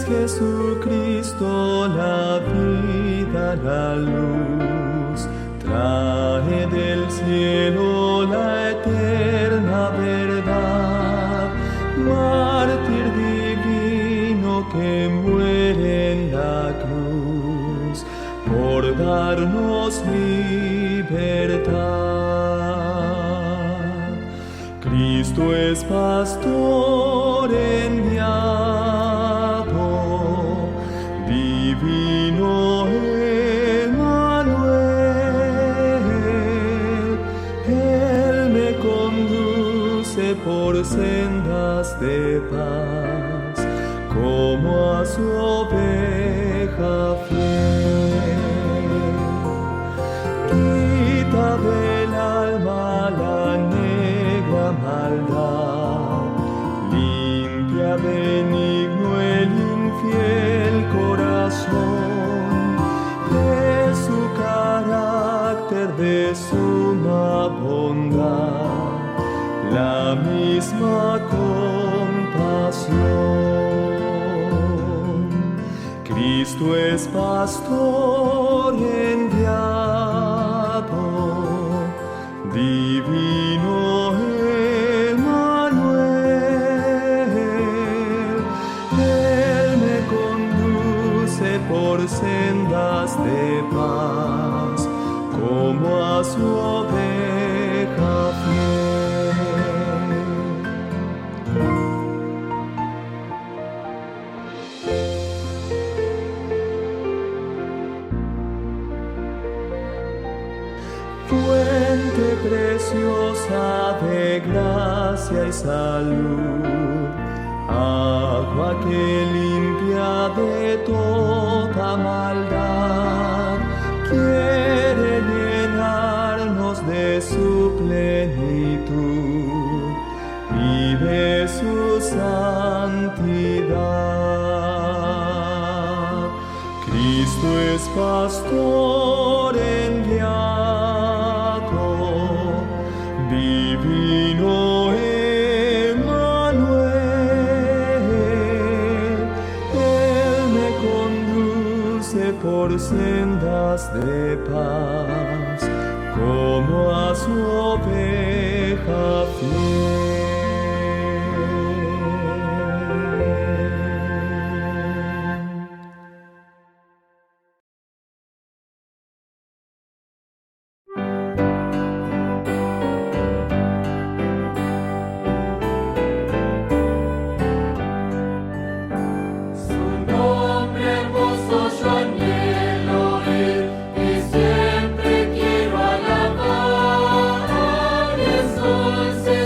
Jesucristo la vida, la luz, trae del cielo la eterna verdad, mártir divino que muere en la cruz por darnos libertad. Cristo es pastor enviado, divino Emmanuel. Él me conduce por sendas de paz, como a su oveja fiel. Quita del alma la negra maldad, limpia benigno el infiel corazón. Es su carácter de suma bondad, la misma compasión. Cristo es pastor enviado, divino Emmanuel. Él me conduce por sendas de paz, como a su oveja fiel. Fuente preciosa de gracia y salud, agua que limpia de toda maldad, quiere llenarnos de su plenitud y de su santidad. Cristo es pastor enviado, divino Emmanuel. Él me conduce por sendas de paz, como a su oveja fiel. Siempre quiero alabar, es dulce.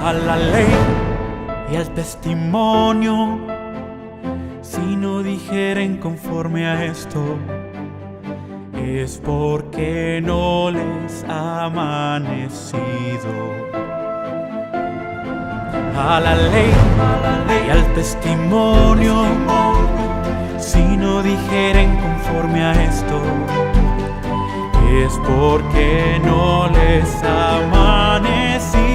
A la ley y al testimonio, si no dijeren conforme a esto, es porque no les ha amanecido. A la ley y al testimonio, si no dijeren conforme a esto, es porque no les ha amanecido.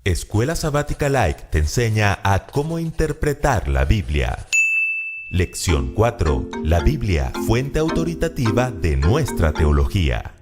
Escuela Sabática Like te enseña a cómo interpretar la Biblia. Lección 4. La Biblia, fuente autoritativa de nuestra teología.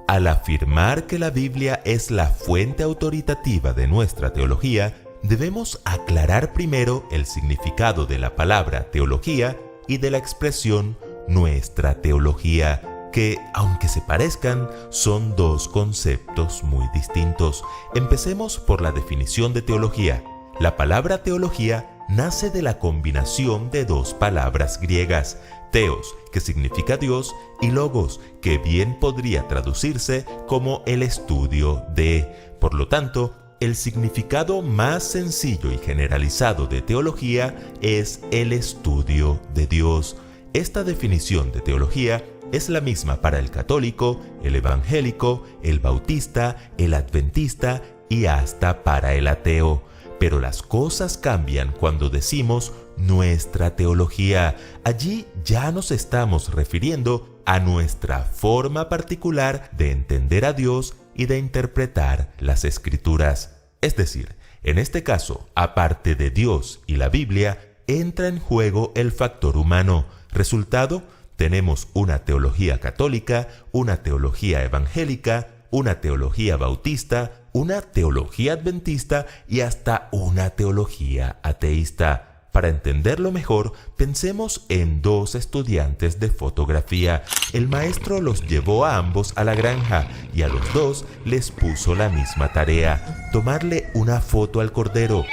Al afirmar que la Biblia es la fuente autoritativa de nuestra teología, debemos aclarar primero el significado de la palabra teología y de la expresión nuestra teología, que, aunque se parezcan, son dos conceptos muy distintos. Empecemos por la definición de teología. La palabra teología nace de la combinación de dos palabras griegas, teos, que significa Dios, y logos, que bien podría traducirse como el estudio de. Por lo tanto, el significado más sencillo y generalizado de teología es el estudio de Dios. Esta definición de teología es la misma para el católico, el evangélico, el bautista, el adventista y hasta para el ateo. Pero las cosas cambian cuando decimos nuestra teología. Allí ya nos estamos refiriendo a nuestra forma particular de entender a Dios y de interpretar las Escrituras. Es decir, en este caso, aparte de Dios y la Biblia, entra en juego el factor humano. Resultado, tenemos una teología católica, una teología evangélica, una teología bautista, una teología adventista y hasta una teología ateísta. Para entenderlo mejor, pensemos en dos estudiantes de fotografía. El maestro los llevó a ambos a la granja y a los dos les puso la misma tarea: tomarle una foto al cordero.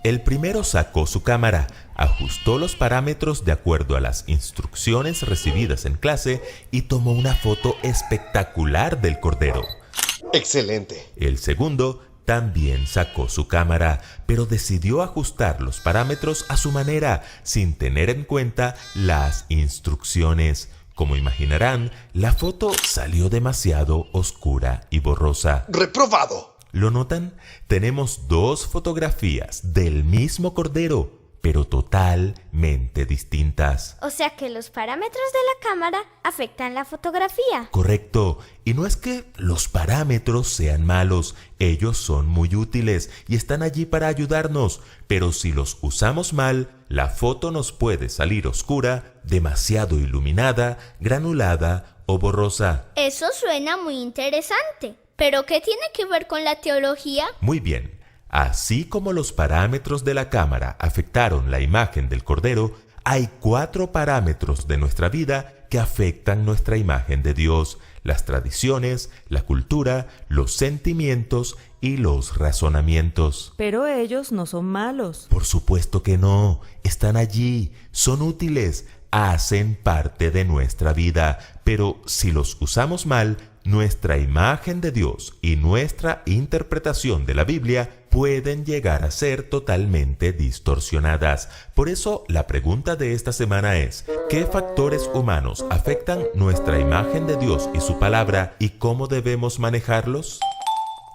El primero sacó su cámara, ajustó los parámetros de acuerdo a las instrucciones recibidas en clase y tomó una foto espectacular del cordero. ¡Excelente! El segundo también sacó su cámara, pero decidió ajustar los parámetros a su manera, sin tener en cuenta las instrucciones. Como imaginarán, la foto salió demasiado oscura y borrosa. ¡Reprobado! ¿Lo notan? Tenemos dos fotografías del mismo cordero, pero totalmente distintas. O sea que los parámetros de la cámara afectan la fotografía. Correcto, y no es que los parámetros sean malos, ellos son muy útiles y están allí para ayudarnos, pero si los usamos mal, la foto nos puede salir oscura, demasiado iluminada, granulada o borrosa. Eso suena muy interesante. ¿Pero qué tiene que ver con la teología? Muy bien, así como los parámetros de la cámara afectaron la imagen del Cordero, hay 4 parámetros de nuestra vida que afectan nuestra imagen de Dios: las tradiciones, la cultura, los sentimientos y los razonamientos. Pero ellos no son malos. Por supuesto que no, están allí, son útiles, hacen parte de nuestra vida, pero si los usamos mal, nuestra imagen de Dios y nuestra interpretación de la Biblia pueden llegar a ser totalmente distorsionadas. Por eso, la pregunta de esta semana es: ¿qué factores humanos afectan nuestra imagen de Dios y su palabra y cómo debemos manejarlos?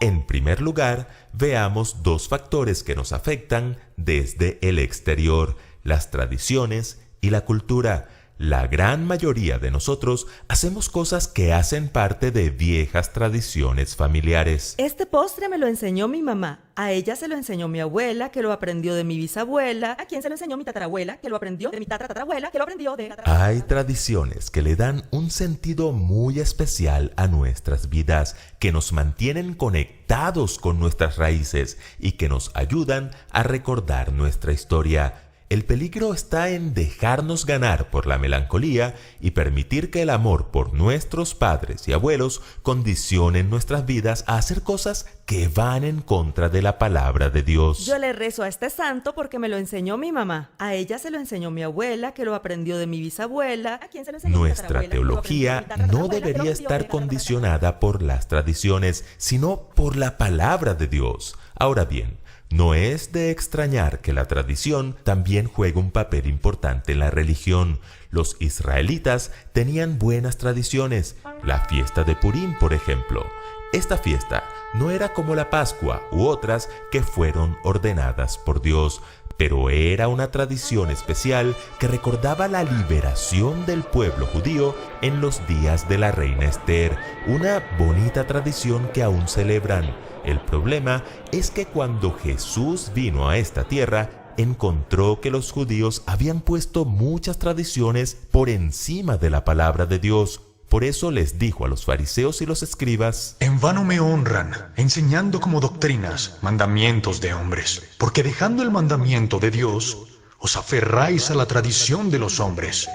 En primer lugar, veamos 2 factores que nos afectan desde el exterior: las tradiciones y la cultura. La gran mayoría de nosotros hacemos cosas que hacen parte de viejas tradiciones familiares. Este postre me lo enseñó mi mamá. A ella se lo enseñó mi abuela, que lo aprendió de mi bisabuela. ¿A quién se lo enseñó mi tatarabuela, que lo aprendió de mi tatarabuela, que lo aprendió de... Hay tradiciones que le dan un sentido muy especial a nuestras vidas, que nos mantienen conectados con nuestras raíces y que nos ayudan a recordar nuestra historia. El peligro está en dejarnos ganar por la melancolía y permitir que el amor por nuestros padres y abuelos condicionen nuestras vidas a hacer cosas que van en contra de la palabra de Dios. Yo le rezo a este santo porque me lo enseñó mi mamá. A ella se lo enseñó mi abuela, que lo aprendió de mi bisabuela. ¿A quién se lo enseñó mi Nuestra tatarabuela, teología no debería estar condicionada por las tradiciones, sino por la palabra de Dios. Ahora bien, no es de extrañar que la tradición también juegue un papel importante en la religión. Los israelitas tenían buenas tradiciones. La fiesta de Purim, por ejemplo. Esta fiesta no era como la Pascua u otras que fueron ordenadas por Dios, pero era una tradición especial que recordaba la liberación del pueblo judío en los días de la reina Esther, una bonita tradición que aún celebran. El problema es que cuando Jesús vino a esta tierra, encontró que los judíos habían puesto muchas tradiciones por encima de la palabra de Dios. Por eso les dijo a los fariseos y los escribas: En vano me honran, enseñando como doctrinas mandamientos de hombres, porque dejando el mandamiento de Dios, os aferráis a la tradición de los hombres.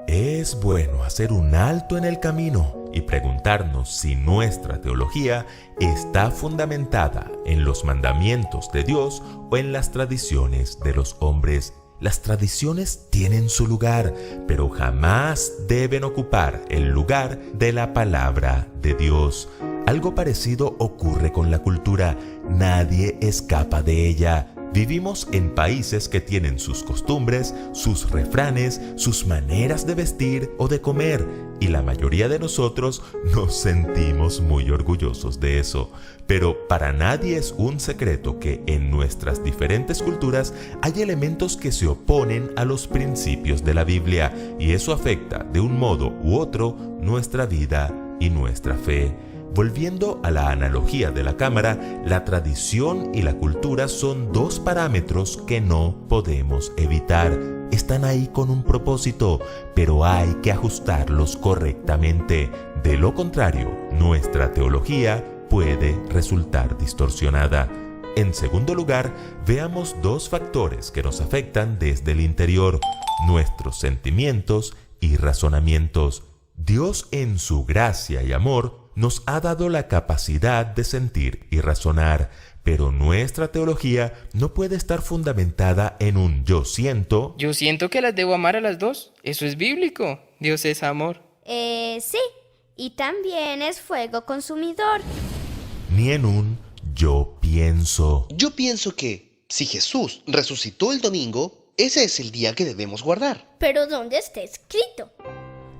Es bueno hacer un alto en el camino y preguntarnos si nuestra teología está fundamentada en los mandamientos de Dios o en las tradiciones de los hombres. Las tradiciones tienen su lugar, pero jamás deben ocupar el lugar de la palabra de Dios. Algo parecido ocurre con la cultura. Nadie escapa de ella. Vivimos en países que tienen sus costumbres, sus refranes, sus maneras de vestir o de comer, y la mayoría de nosotros nos sentimos muy orgullosos de eso. Pero para nadie es un secreto que en nuestras diferentes culturas hay elementos que se oponen a los principios de la Biblia, y eso afecta de un modo u otro nuestra vida y nuestra fe. Volviendo a la analogía de la cámara, la tradición y la cultura son 2 parámetros que no podemos evitar. Están ahí con un propósito, pero hay que ajustarlos correctamente. De lo contrario, nuestra teología puede resultar distorsionada. En segundo lugar, veamos 2 factores que nos afectan desde el interior: nuestros sentimientos y razonamientos. Dios, en su gracia y amor, nos ha dado la capacidad de sentir y razonar, pero nuestra teología no puede estar fundamentada en un yo siento. Yo siento que las debo amar a las dos. Eso es bíblico. Dios es amor. Sí. Y también es fuego consumidor. Ni en un yo pienso. Yo pienso que, si Jesús resucitó el domingo, ese es el día que debemos guardar. Pero ¿dónde está escrito?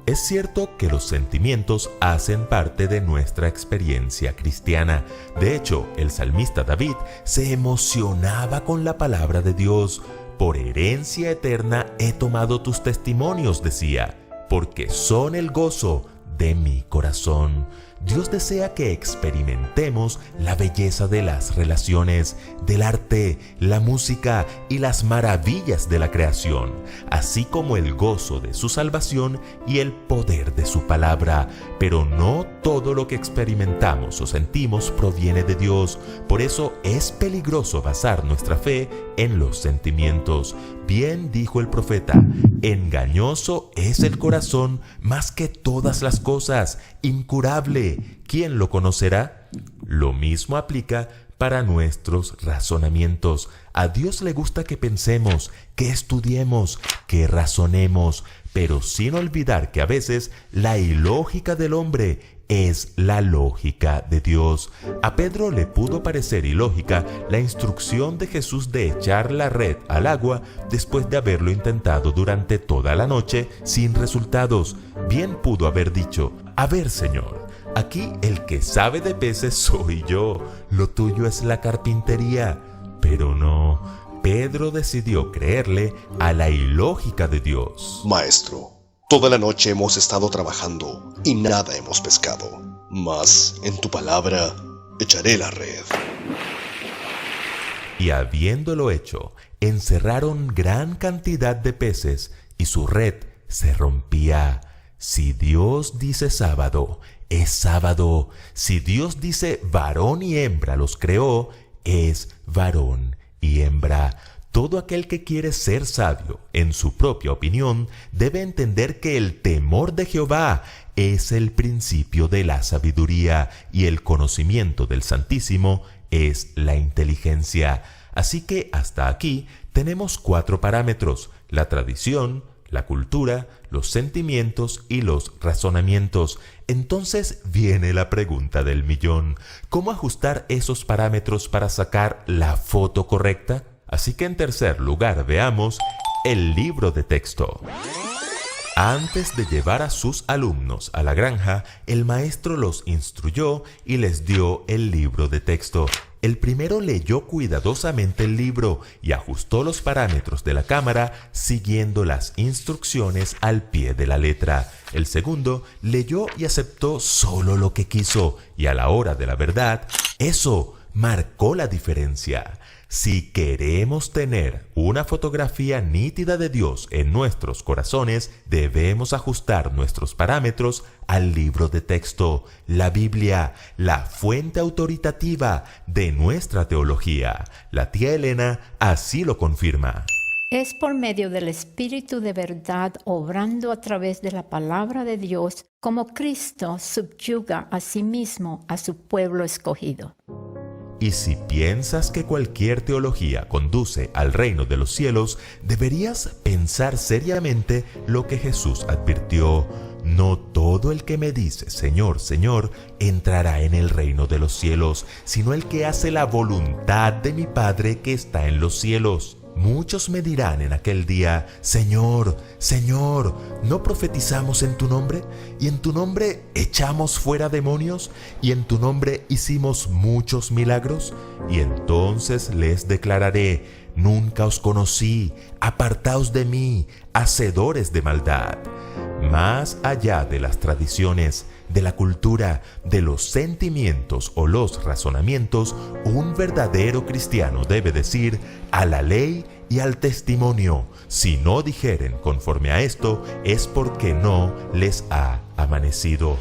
Es cierto que los sentimientos hacen parte de nuestra experiencia cristiana. De hecho, el salmista David se emocionaba con la palabra de Dios, Por herencia eterna he tomado tus testimonios, decía, porque son el gozo de mi corazón. Dios desea que experimentemos la belleza de las relaciones, del arte, la música y las maravillas de la creación, así como el gozo de su salvación y el poder de su palabra. Pero no todo lo que experimentamos o sentimos proviene de Dios. Por eso es peligroso basar nuestra fe en los sentimientos. Bien dijo el profeta: engañoso es el corazón más que todas las cosas, incurable. ¿Quién lo conocerá? Lo mismo aplica para nuestros razonamientos. A Dios le gusta que pensemos, que estudiemos, que razonemos, pero sin olvidar que a veces la ilógica del hombre es la lógica de Dios. A Pedro le pudo parecer ilógica la instrucción de Jesús de echar la red al agua después de haberlo intentado durante toda la noche sin resultados. Bien pudo haber dicho: a ver, Señor, aquí el que sabe de peces soy yo, lo tuyo es la carpintería. Pero no, Pedro decidió creerle a la ilógica de Dios. Maestro, toda la noche hemos estado trabajando y nada hemos pescado, mas en tu palabra echaré la red. Y habiéndolo hecho, encerraron gran cantidad de peces y su red se rompía. Si Dios dice sábado, es sábado. Si Dios dice varón y hembra los creó, es varón y hembra. Todo aquel que quiere ser sabio en su propia opinión debe entender que el temor de Jehová es el principio de la sabiduría y el conocimiento del Santísimo es la inteligencia. Así que hasta aquí tenemos 4 parámetros: la tradición, la cultura, los sentimientos y los razonamientos. Entonces viene la pregunta del millón: ¿cómo ajustar esos parámetros para sacar la foto correcta? Así que en tercer lugar veamos el libro de texto. Antes de llevar a sus alumnos a la granja, el maestro los instruyó y les dio el libro de texto. El primero leyó cuidadosamente el libro y ajustó los parámetros de la cámara siguiendo las instrucciones al pie de la letra. El segundo leyó y aceptó solo lo que quiso, y a la hora de la verdad, eso marcó la diferencia. Si queremos tener una fotografía nítida de Dios en nuestros corazones, debemos ajustar nuestros parámetros al libro de texto, la Biblia, la fuente autoritativa de nuestra teología. La tía Elena así lo confirma. Es por medio del Espíritu de verdad, obrando a través de la palabra de Dios, como Cristo subyuga a sí mismo a su pueblo escogido. Y si piensas que cualquier teología conduce al reino de los cielos, deberías pensar seriamente lo que Jesús advirtió: no todo el que me dice Señor, Señor, entrará en el reino de los cielos, sino el que hace la voluntad de mi Padre que está en los cielos. Muchos me dirán en aquel día: Señor, Señor, ¿no profetizamos en tu nombre? ¿Y en tu nombre echamos fuera demonios? ¿Y en tu nombre hicimos muchos milagros? Y entonces les declararé: nunca os conocí, apartaos de mí, hacedores de maldad. Más allá de las tradiciones, de la cultura, de los sentimientos o los razonamientos, un verdadero cristiano debe decir: a la ley y al testimonio. Si no dijeren conforme a esto, es porque no les ha amanecido.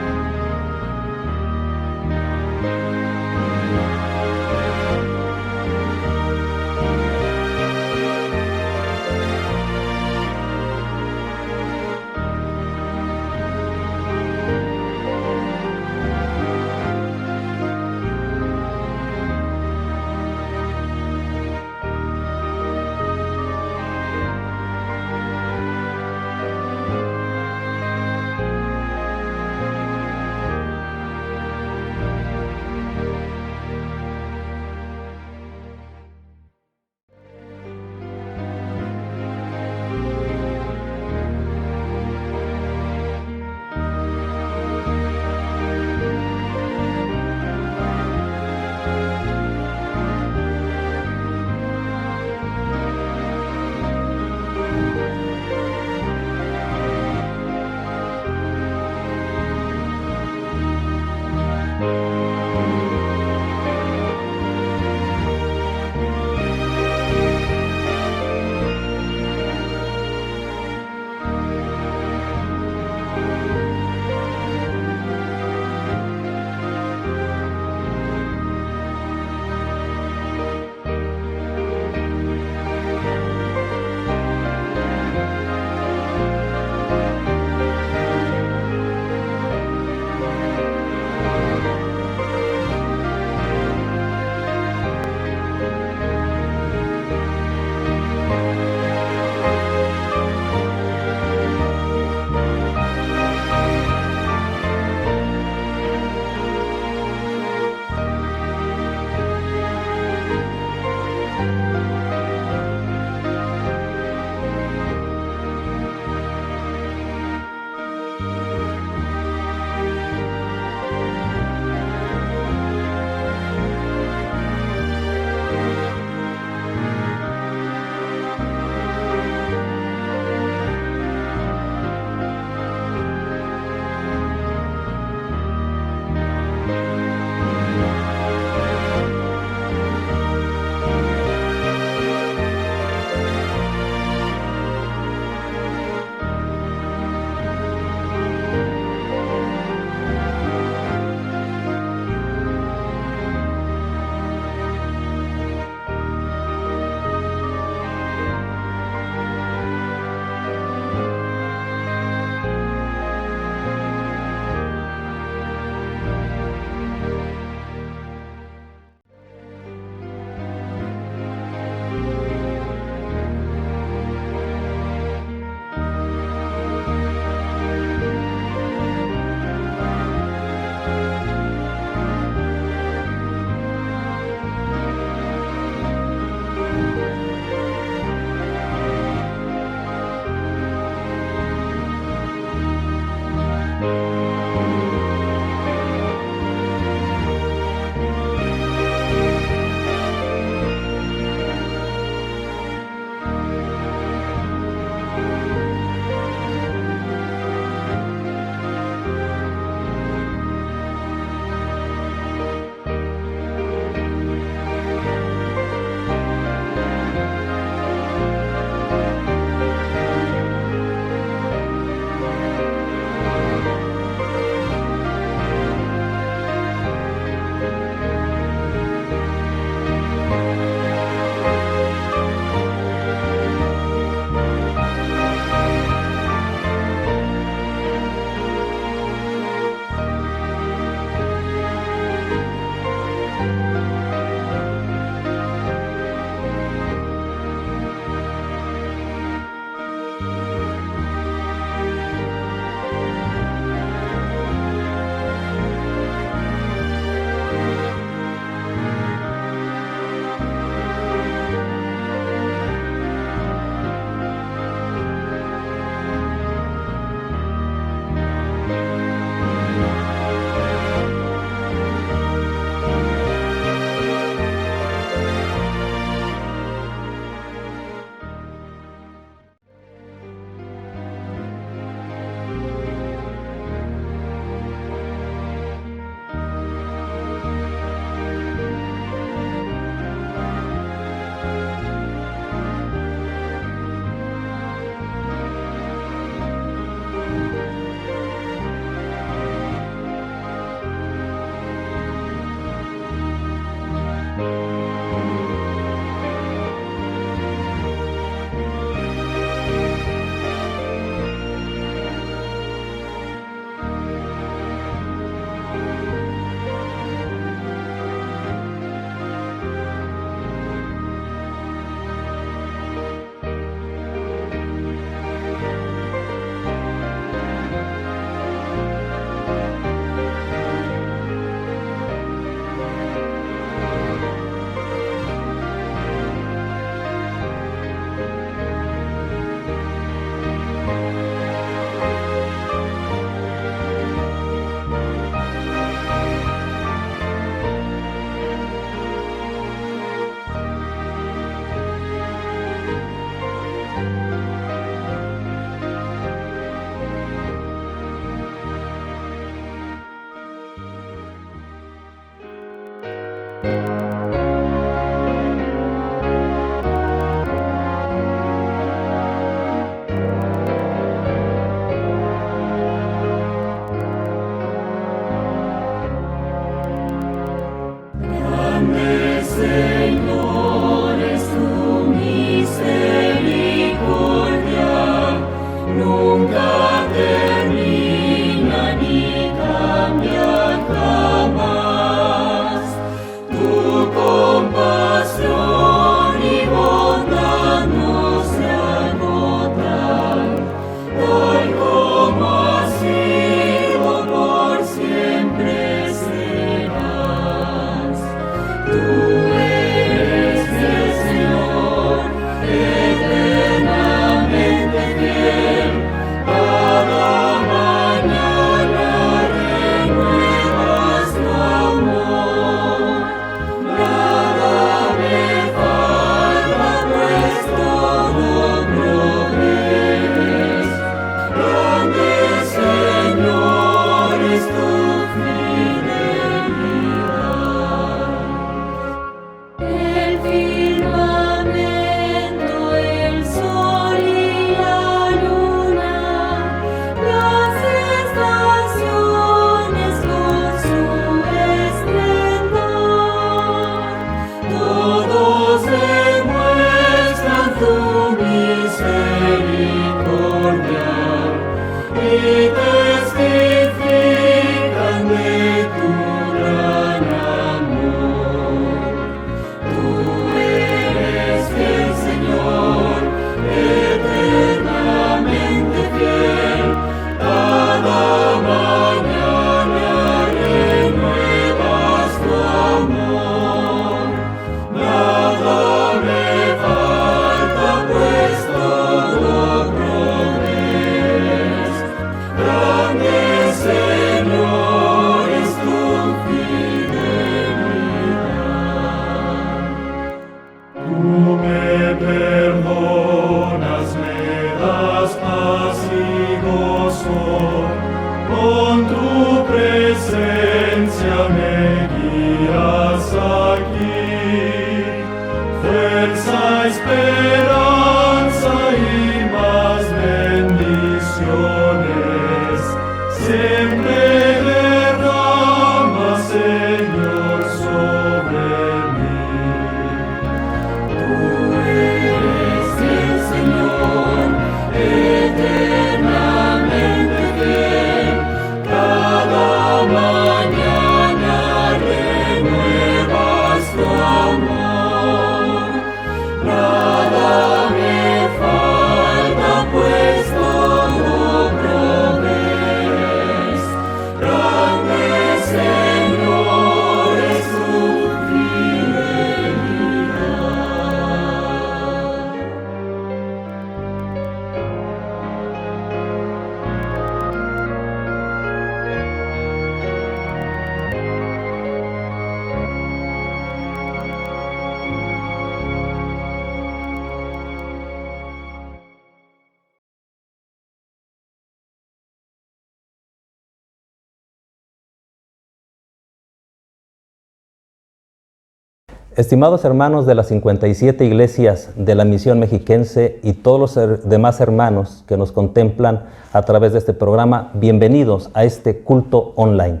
Estimados hermanos de las 57 iglesias de la Misión Mexiquense y todos los demás hermanos que nos contemplan a través de este programa, bienvenidos a este culto online.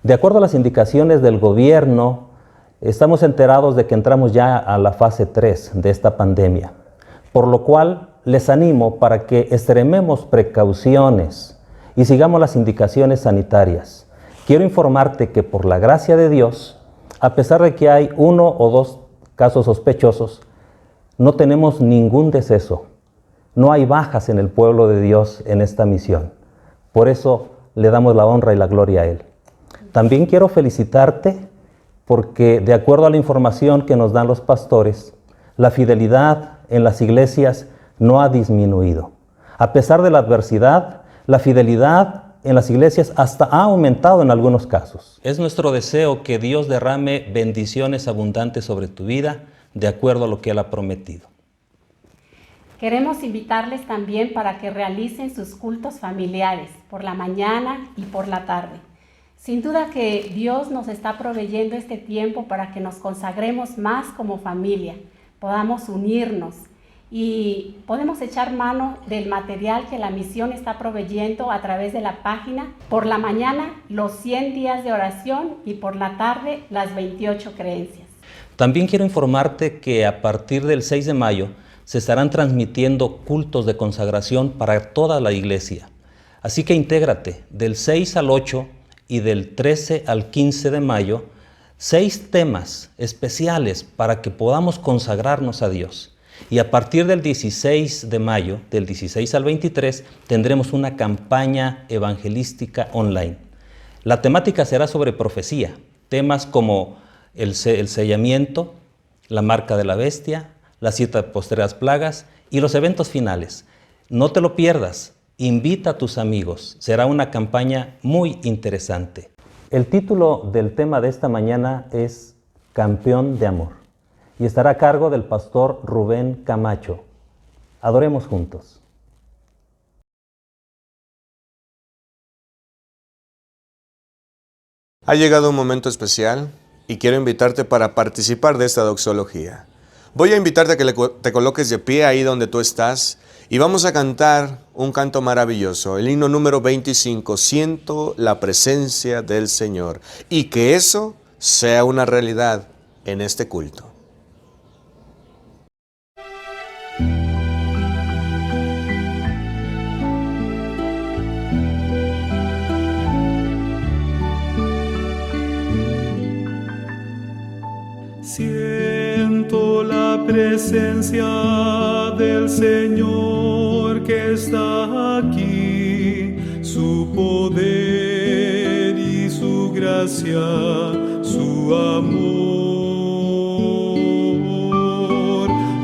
De acuerdo a las indicaciones del gobierno, estamos enterados de que entramos ya a la fase 3 de esta pandemia, por lo cual les animo para que extrememos precauciones y sigamos las indicaciones sanitarias. Quiero informarte que por la gracia de Dios, a pesar de que hay 1 o 2 casos sospechosos, no tenemos ningún deceso. No hay bajas en el pueblo de Dios en esta misión. Por eso le damos la honra y la gloria a Él. También quiero felicitarte porque, de acuerdo a la información que nos dan los pastores, la fidelidad en las iglesias no ha disminuido. A pesar de la adversidad, la fidelidad en las iglesias hasta ha aumentado en algunos casos. Es nuestro deseo que Dios derrame bendiciones abundantes sobre tu vida, de acuerdo a lo que Él ha prometido. Queremos invitarles también para que realicen sus cultos familiares por la mañana y por la tarde. Sin duda que Dios nos está proveyendo este tiempo para que nos consagremos más como familia, podamos unirnos y podemos echar mano del material que la misión está proveyendo a través de la página. Por la mañana, los 100 días de oración y por la tarde, las 28 creencias. También quiero informarte que a partir del 6 de mayo se estarán transmitiendo cultos de consagración para toda la iglesia. Así que intégrate del 6 al 8 y del 13 al 15 de mayo, 6 temas especiales para que podamos consagrarnos a Dios. Y a partir del 16 de mayo, del 16 al 23, tendremos una campaña evangelística online. La temática será sobre profecía, temas como el sellamiento, la marca de la bestia, las 7 postreras plagas y los eventos finales. No te lo pierdas, invita a tus amigos, será una campaña muy interesante. El título del tema de esta mañana es Campeón de Amor y estará a cargo del pastor Rubén Camacho. Adoremos juntos. Ha llegado un momento especial y quiero invitarte para participar de esta doxología. Voy a invitarte a que te coloques de pie ahí donde tú estás y vamos a cantar un canto maravilloso, el himno número 25, Siento la presencia del Señor, y que eso sea una realidad en este culto. Siento la presencia del Señor que está aquí, su poder y su gracia, su amor.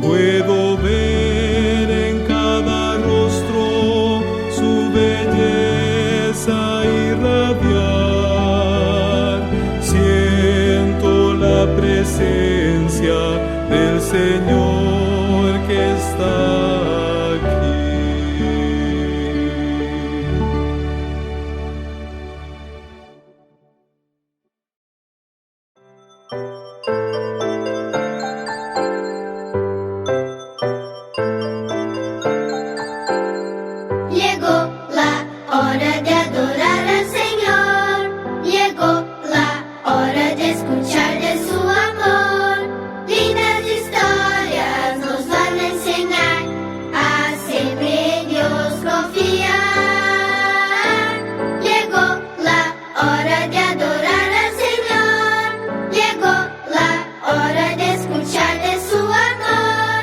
Puedo ver en cada rostro su belleza irradiar. Siento la presencia del Señor que está aquí. Llegó la hora de adorar al Señor. Llegó la hora de escuchar de su amor. Lindas historias nos van a enseñar a siempre en Dios confiar. Llegó la hora de adorar al Señor. Llegó la hora de escuchar de su amor.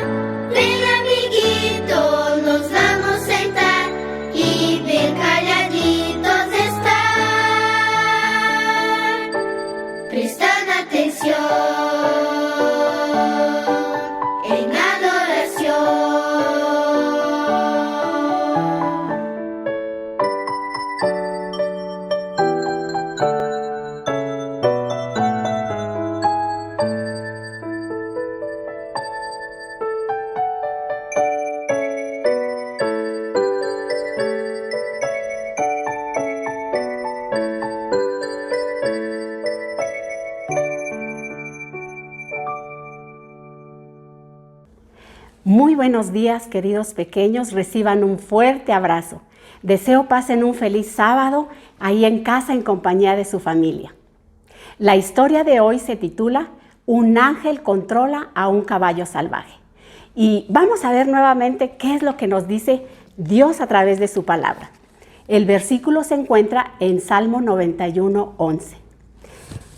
Ven, amiguito, nos vamos a sentar y ver calladitos estar, prestando atención en adoración. Muy buenos días, queridos pequeños, reciban un fuerte abrazo. Deseo pasen un feliz sábado ahí en casa en compañía de su familia. La historia de hoy se titula Un ángel controla a un caballo salvaje. Y vamos a ver nuevamente qué es lo que nos dice Dios a través de su palabra. El versículo se encuentra en Salmo 91:11.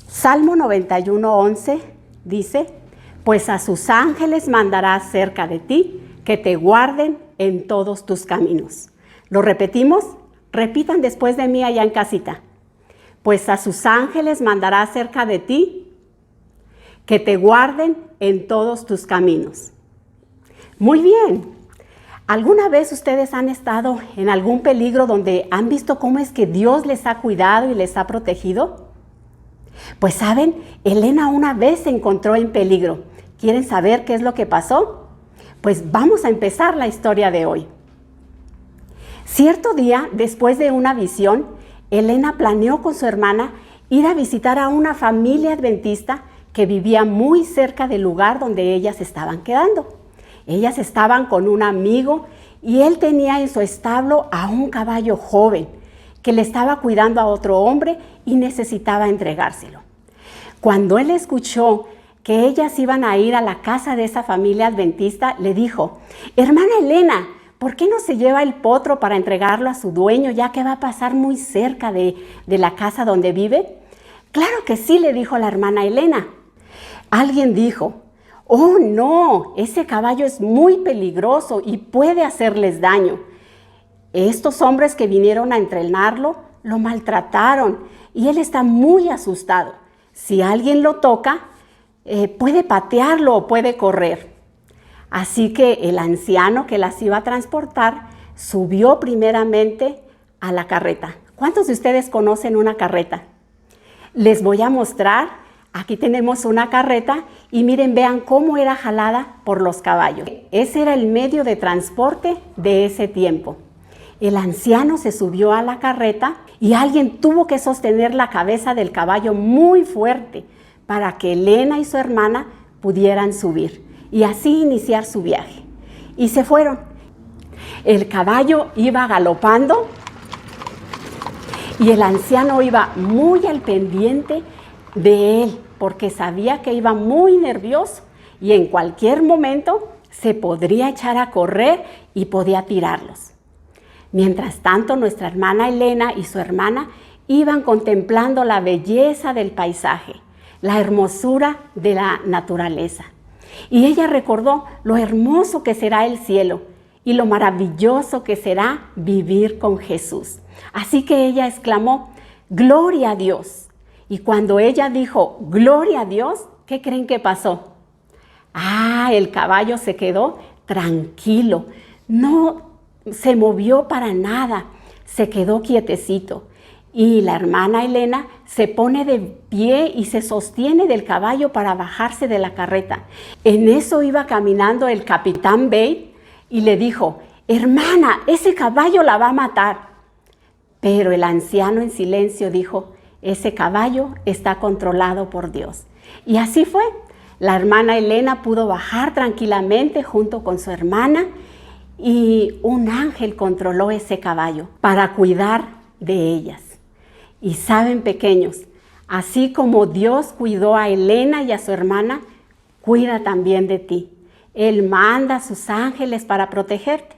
Salmo 91:11 dice: Pues a sus ángeles mandará cerca de ti, que te guarden en todos tus caminos. ¿Lo repetimos? Repitan después de mí allá en casita. Pues a sus ángeles mandará cerca de ti, que te guarden en todos tus caminos. Muy bien. ¿Alguna vez ustedes han estado en algún peligro donde han visto cómo es que Dios les ha cuidado y les ha protegido? Pues saben, Elena una vez se encontró en peligro. ¿Quieren saber qué es lo que pasó? Pues vamos a empezar la historia de hoy. Cierto día, después de una visión, Elena planeó con su hermana ir a visitar a una familia adventista que vivía muy cerca del lugar donde ellas estaban quedando. Ellas estaban con un amigo y él tenía en su establo a un caballo joven que le estaba cuidando a otro hombre y necesitaba entregárselo. Cuando él escuchó que ellas iban a ir a la casa de esa familia adventista, le dijo: hermana Elena, ¿por qué no se lleva el potro para entregarlo a su dueño, ya que va a pasar muy cerca de la casa donde vive? Claro que sí, le dijo la hermana Elena. Alguien dijo: oh no, ese caballo es muy peligroso y puede hacerles daño. Estos hombres que vinieron a entrenarlo lo maltrataron y él está muy asustado. Si alguien lo toca, puede patearlo o puede correr. Así que el anciano que las iba a transportar subió primeramente a la carreta. ¿Cuántos de ustedes conocen una carreta? Les voy a mostrar. Aquí tenemos una carreta y miren, vean cómo era jalada por los caballos. Ese era el medio de transporte de ese tiempo. El anciano se subió a la carreta y alguien tuvo que sostener la cabeza del caballo muy fuerte para que Elena y su hermana pudieran subir y así iniciar su viaje. Y se fueron. El caballo iba galopando y el anciano iba muy al pendiente de él porque sabía que iba muy nervioso y en cualquier momento se podría echar a correr y podía tirarlos. Mientras tanto, nuestra hermana Elena y su hermana iban contemplando la belleza del paisaje, la hermosura de la naturaleza. Y ella recordó lo hermoso que será el cielo y lo maravilloso que será vivir con Jesús. Así que ella exclamó: ¡gloria a Dios! Y cuando ella dijo ¡gloria a Dios!, ¿qué creen que pasó? El caballo se quedó tranquilo, no se movió para nada, se quedó quietecito. Y la hermana Elena se pone de pie y se sostiene del caballo para bajarse de la carreta. En eso iba caminando el capitán Bate y le dijo: hermana, ese caballo la va a matar. Pero el anciano en silencio dijo: ese caballo está controlado por Dios. Y así fue. La hermana Elena pudo bajar tranquilamente junto con su hermana y un ángel controló ese caballo para cuidar de ellas. Y saben, pequeños, así como Dios cuidó a Elena y a su hermana, cuida también de ti. Él manda a sus ángeles para protegerte.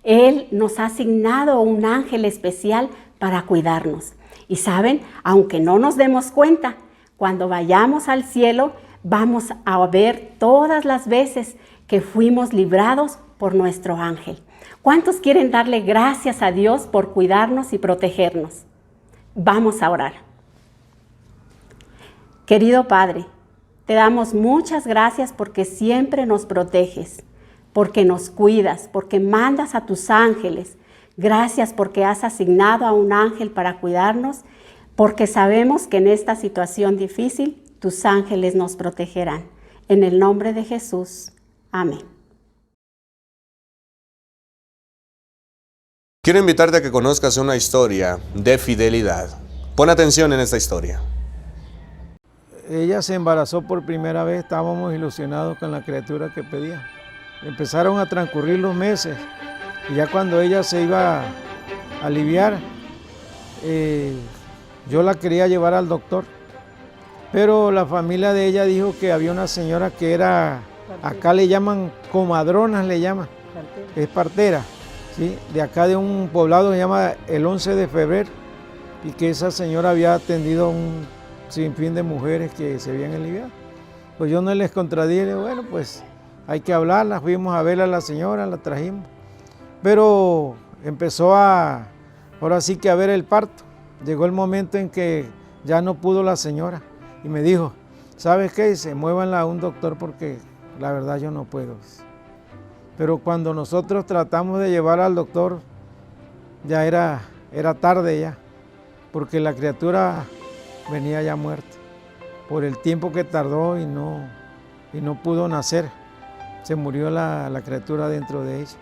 Él nos ha asignado un ángel especial para cuidarnos. Y saben, aunque no nos demos cuenta, cuando vayamos al cielo vamos a ver todas las veces que fuimos librados por nuestro ángel. ¿Cuántos quieren darle gracias a Dios por cuidarnos y protegernos? Vamos a orar. Querido Padre, te damos muchas gracias porque siempre nos proteges, porque nos cuidas, porque mandas a tus ángeles. Gracias porque has asignado a un ángel para cuidarnos, porque sabemos que en esta situación difícil tus ángeles nos protegerán. En el nombre de Jesús. Amén. Quiero invitarte a que conozcas una historia de fidelidad. Pon atención en esta historia. Ella se embarazó por primera vez, estábamos ilusionados con la criatura que pedía. Empezaron a transcurrir los meses y ya cuando ella se iba a aliviar, yo la quería llevar al doctor. Pero la familia de ella dijo que había una señora que era, acá le llaman comadronas, le llaman, es partera, ¿sí? De acá de un poblado que se llama el 11 de febrero, y que esa señora había atendido un sinfín de mujeres que se habían aliviado. Pues yo no les contradije, bueno, pues hay que hablarla, fuimos a ver a la señora, la trajimos. Pero empezó ahora sí que a ver el parto. Llegó el momento en que ya no pudo la señora y me dijo: ¿sabes qué? Dice, muévanla a un doctor porque la verdad yo no puedo. Pero cuando nosotros tratamos de llevar al doctor, ya era tarde ya, porque la criatura venía ya muerta por el tiempo que tardó y no pudo nacer. Se murió la criatura dentro de ella.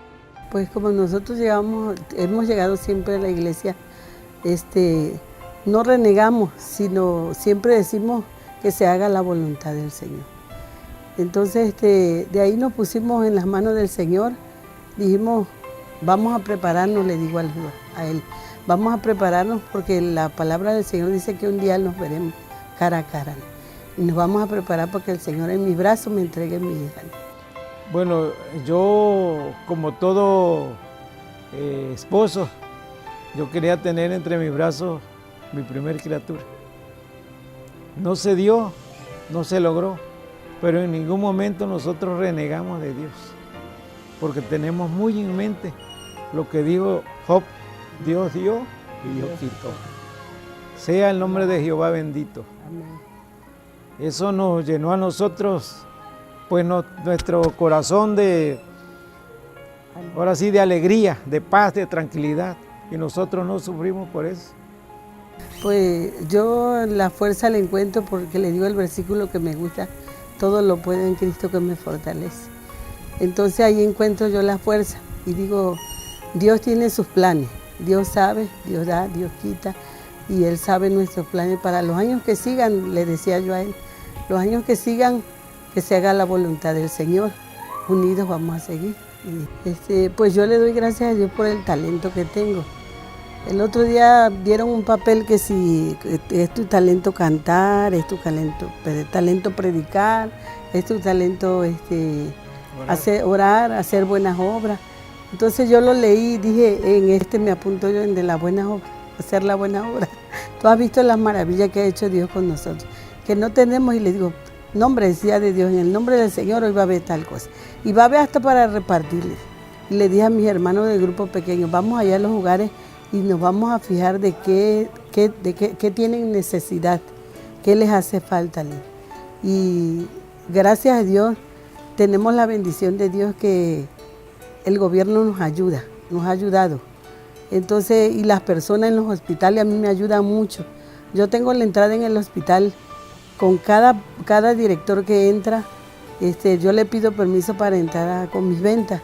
Pues como nosotros hemos llegado siempre a la iglesia no renegamos, sino siempre decimos que se haga la voluntad del Señor. Entonces de ahí nos pusimos en las manos del Señor, dijimos, vamos a prepararnos, le digo a él, vamos a prepararnos porque la palabra del Señor dice que un día nos veremos cara a cara. Y nos vamos a preparar porque el Señor en mis brazos me entregue mi hija. Bueno, yo como todo esposo, yo quería tener entre mis brazos mi primer criatura. No se dio, no se logró, pero en ningún momento nosotros renegamos de Dios, porque tenemos muy en mente lo que dijo Job, Dios dio y Dios quitó. Sea el nombre de Jehová bendito. Amén. Eso nos llenó a nosotros, pues nuestro corazón ahora sí, de alegría, de paz, de tranquilidad, y nosotros no sufrimos por eso. Pues yo la fuerza la encuentro porque le digo el versículo que me gusta, todo lo puedo en Cristo que me fortalece. Entonces ahí encuentro yo la fuerza y digo, Dios tiene sus planes, Dios sabe, Dios da, Dios quita, y Él sabe nuestros planes para los años que sigan, le decía yo a Él, los años que sigan, que se haga la voluntad del Señor, unidos vamos a seguir. Y pues yo le doy gracias a Dios por el talento que tengo. El otro día dieron un papel que si es tu talento cantar, es tu talento predicar, es tu talento orar, hacer buenas obras. Entonces yo lo leí y dije, me apunto yo en de las buenas obras, hacer la buena obra. Tú has visto las maravillas que ha hecho Dios con nosotros, que no tenemos, y le digo, nombre decía de Dios, en el nombre del Señor hoy va a haber tal cosa. Y va a haber hasta para repartirles. Y le dije a mis hermanos del grupo pequeño, vamos allá a los lugares y nos vamos a fijar de qué tienen necesidad, qué les hace falta. Y gracias a Dios tenemos la bendición de Dios que el gobierno nos ayuda, nos ha ayudado. Entonces, y las personas en los hospitales a mí me ayudan mucho. Yo tengo la entrada en el hospital con cada director que entra, yo le pido permiso para entrar con mis ventas.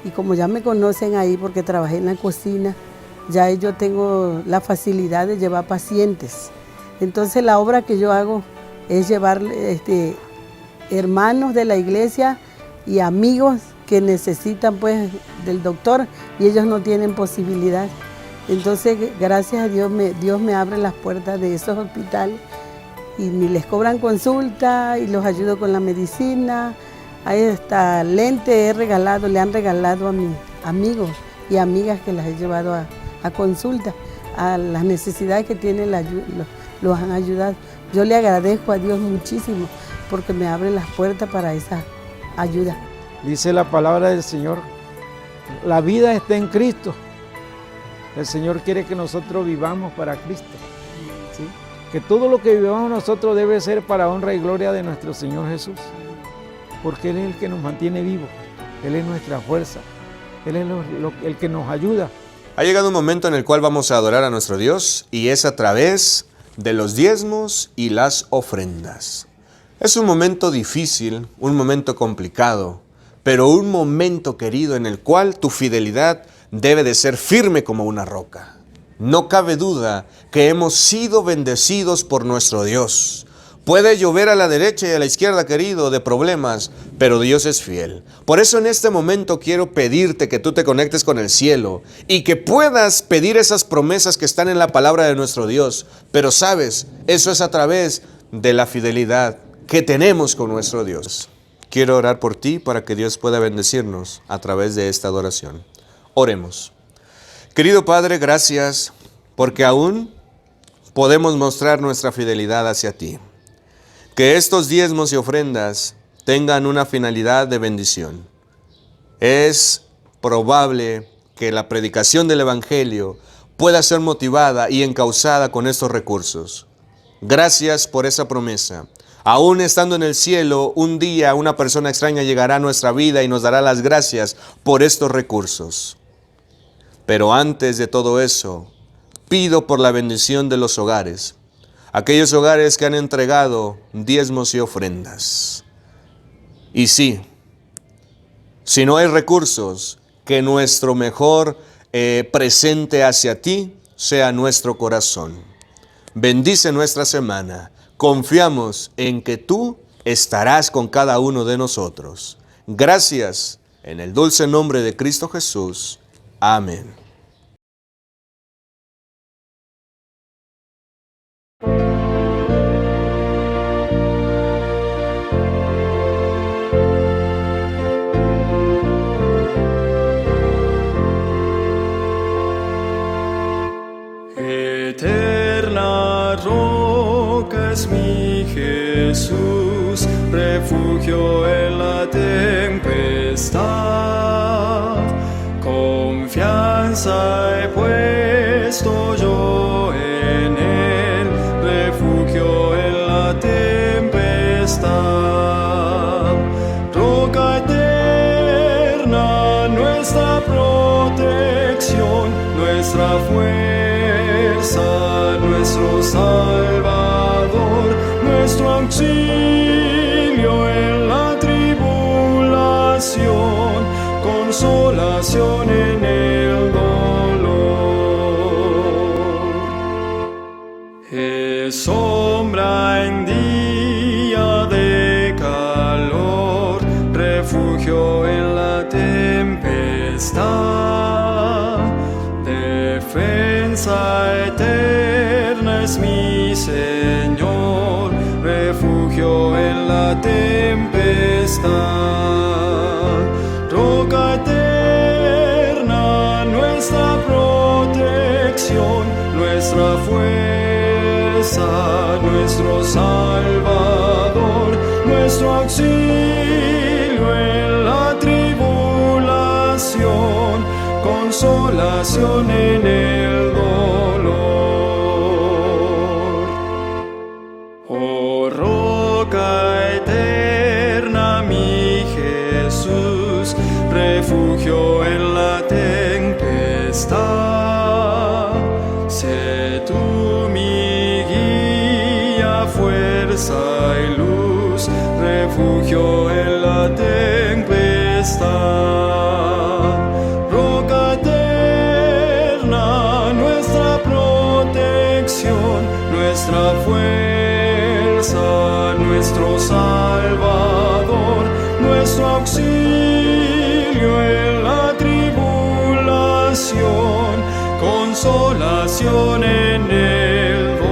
Y como ya me conocen ahí porque trabajé en la cocina, ya yo tengo la facilidad de llevar pacientes. Entonces la obra que yo hago es llevar hermanos de la iglesia y amigos que necesitan pues del doctor y ellos no tienen posibilidad. Entonces gracias a Dios me abre las puertas de esos hospitales y ni les cobran consulta y los ayudo con la medicina. Ahí hasta lente le han regalado a mis amigos y amigas que las he llevado a consulta, a las necesidades que tienen los han ayudado. Yo le agradezco a Dios muchísimo porque me abre las puertas para esa ayuda. Dice la palabra del Señor, la vida está en Cristo. El Señor quiere que nosotros vivamos para Cristo. ¿Sí? Que todo lo que vivamos nosotros debe ser para honra y gloria de nuestro Señor Jesús. Porque Él es el que nos mantiene vivos, Él es nuestra fuerza, Él es el que nos ayuda. Ha llegado un momento en el cual vamos a adorar a nuestro Dios y es a través de los diezmos y las ofrendas. Es un momento difícil, un momento complicado, pero un momento querido en el cual tu fidelidad debe de ser firme como una roca. No cabe duda que hemos sido bendecidos por nuestro Dios. Puede llover a la derecha y a la izquierda, querido, de problemas, pero Dios es fiel. Por eso en este momento quiero pedirte que tú te conectes con el cielo y que puedas pedir esas promesas que están en la palabra de nuestro Dios. Pero sabes, eso es a través de la fidelidad que tenemos con nuestro Dios. Quiero orar por ti para que Dios pueda bendecirnos a través de esta adoración. Oremos. Querido Padre, gracias porque aún podemos mostrar nuestra fidelidad hacia ti. Que estos diezmos y ofrendas tengan una finalidad de bendición. Es probable que la predicación del Evangelio pueda ser motivada y encauzada con estos recursos. Gracias por esa promesa. Aún estando en el cielo, un día una persona extraña llegará a nuestra vida y nos dará las gracias por estos recursos. Pero antes de todo eso, pido por la bendición de los hogares. Aquellos hogares que han entregado diezmos y ofrendas. Y sí, si no hay recursos, que nuestro mejor presente hacia ti sea nuestro corazón. Bendice nuestra semana. Confiamos en que tú estarás con cada uno de nosotros. Gracias, en el dulce nombre de Cristo Jesús. Amén. Eterna roca es mi Jesús, refugio en la tempestad. Confianza he puesto yo en él, refugio en la tempestad. Roca eterna, nuestra protección, nuestra fuerza, nuestro Salvador, nuestro auxilio en la tribulación, consolación en el dolor. Es sombra en día de calor, refugio en la tempestad. Defensa eterna es mi Señor, refugio en la tempestad. Roca eterna, nuestra protección, nuestra fuerza, nuestro Salvador, nuestro auxilio en la tribulación, consolación en el dolor. Oh roca eterna, mi Jesús, refugio en la tempestad. Sé tú mi guía, fuerza y luz, refugio en la tempestad. Nuestra fuerza, nuestro Salvador, nuestro auxilio en la tribulación, consolación en el dolor.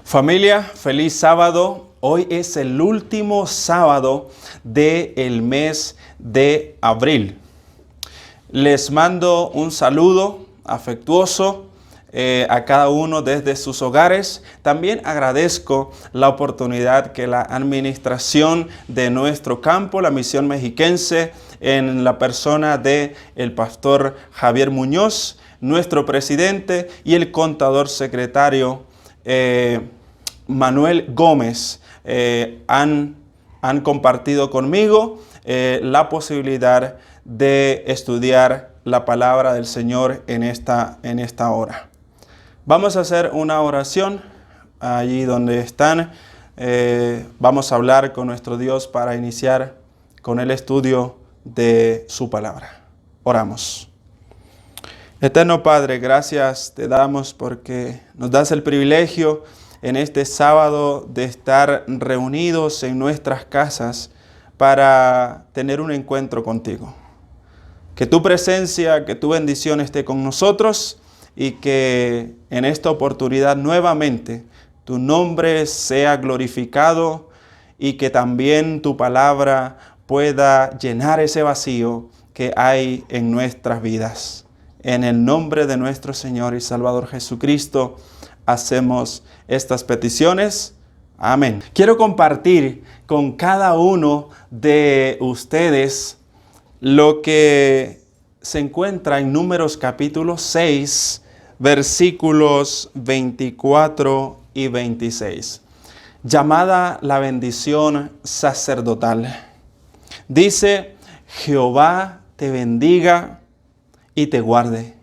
Familia, feliz sábado. Hoy es el último sábado del mes de abril. Les mando un saludo afectuoso a cada uno desde sus hogares. También agradezco la oportunidad que la administración de nuestro campo, la Misión Mexiquense, en la persona de el pastor Javier Muñoz, nuestro presidente, y el contador secretario Manuel Gómez han compartido conmigo la posibilidad de estudiar la palabra del Señor en esta hora. Vamos a hacer una oración allí donde están. Vamos a hablar con nuestro Dios para iniciar con el estudio de su palabra. Oramos. Eterno Padre, gracias te damos porque nos das el privilegio en este sábado de estar reunidos en nuestras casas para tener un encuentro contigo. Que tu presencia, que tu bendición esté con nosotros y que en esta oportunidad nuevamente tu nombre sea glorificado y que también tu palabra pueda llenar ese vacío que hay en nuestras vidas. En el nombre de nuestro Señor y Salvador Jesucristo hacemos estas peticiones. Amén. Quiero compartir con cada uno de ustedes lo que se encuentra en Números capítulo 6, versículos 24 y 26. llamada la bendición sacerdotal. Dice: Jehová te bendiga y te guarde.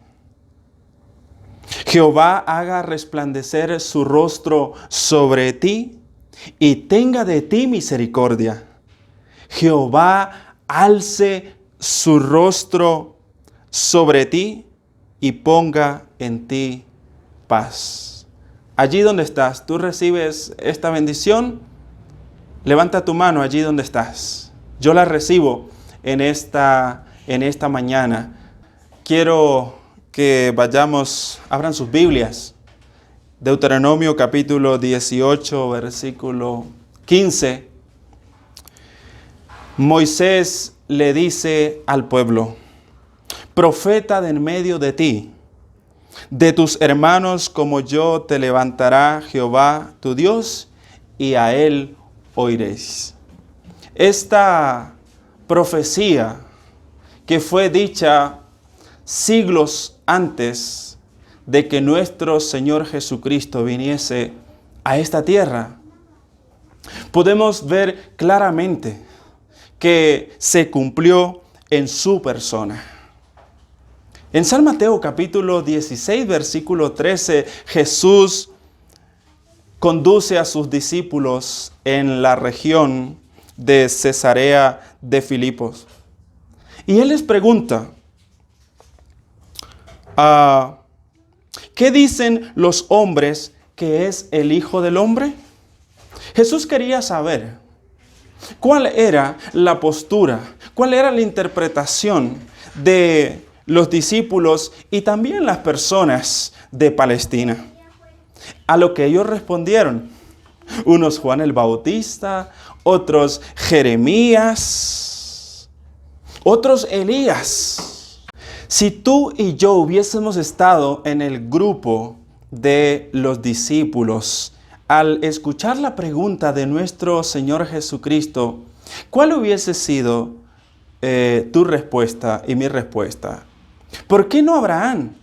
Jehová haga resplandecer su rostro sobre ti y tenga de ti misericordia. Jehová alce su rostro sobre ti y ponga en ti paz. Allí donde estás, ¿tú recibes esta bendición? Levanta tu mano allí donde estás. Yo la recibo en esta mañana. Quiero que vayamos, abran sus Biblias. Deuteronomio capítulo 18, versículo 15. Moisés le dice al pueblo: profeta de en medio de ti, de tus hermanos como yo te levantará Jehová tu Dios, y a él oiréis. Esta profecía que fue dicha siglos antes de que nuestro Señor Jesucristo viniese a esta tierra, podemos ver claramente que se cumplió en su persona. En San Mateo capítulo 16, versículo 13, Jesús conduce a sus discípulos en la región de Cesarea de Filipos. Y Él les pregunta: ¿qué dicen los hombres que es el Hijo del Hombre? Jesús quería saber cuál era la postura, cuál era la interpretación de los discípulos y también las personas de Palestina. A lo que ellos respondieron, unos Juan el Bautista, otros Jeremías, otros Elías. Si tú y yo hubiésemos estado en el grupo de los discípulos, al escuchar la pregunta de nuestro Señor Jesucristo, ¿cuál hubiese sido tu respuesta y mi respuesta? ¿Por qué no Abraham?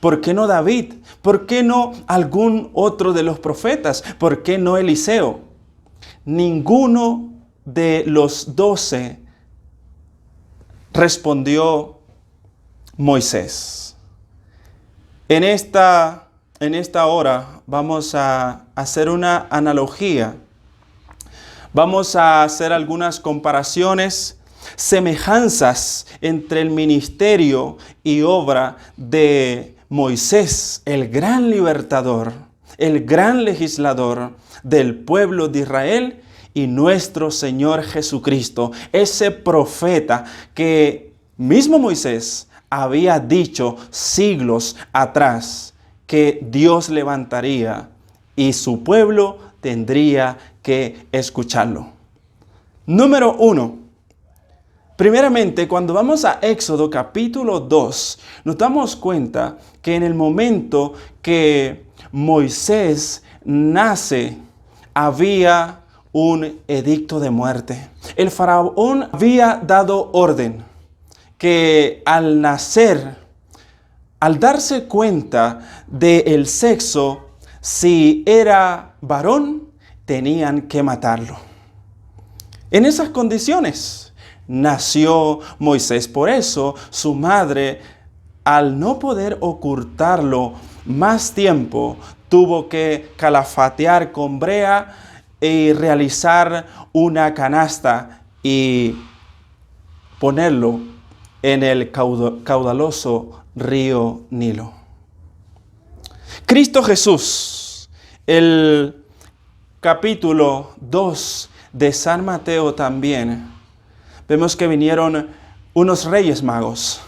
¿Por qué no David? ¿Por qué no algún otro de los profetas? ¿Por qué no Eliseo? Ninguno de los 12 respondió Moisés. En esta hora vamos a hacer una analogía. Vamos a hacer algunas comparaciones, semejanzas entre el ministerio y obra de Moisés, el gran libertador, el gran legislador del pueblo de Israel, y nuestro Señor Jesucristo, ese profeta que mismo Moisés había dicho siglos atrás que Dios levantaría y su pueblo tendría que escucharlo. Número 1. Primeramente, cuando vamos a Éxodo capítulo 2, nos damos cuenta que en el momento que Moisés nace, había un edicto de muerte. El faraón había dado orden que al nacer, al darse cuenta del sexo, si era varón, tenían que matarlo. En esas condiciones nació Moisés. Por eso su madre, al no poder ocultarlo más tiempo, tuvo que calafatear con brea y realizar una canasta y ponerlo en el caudaloso río Nilo. Cristo Jesús, el capítulo 2 de San Mateo también, vemos que vinieron unos reyes magos.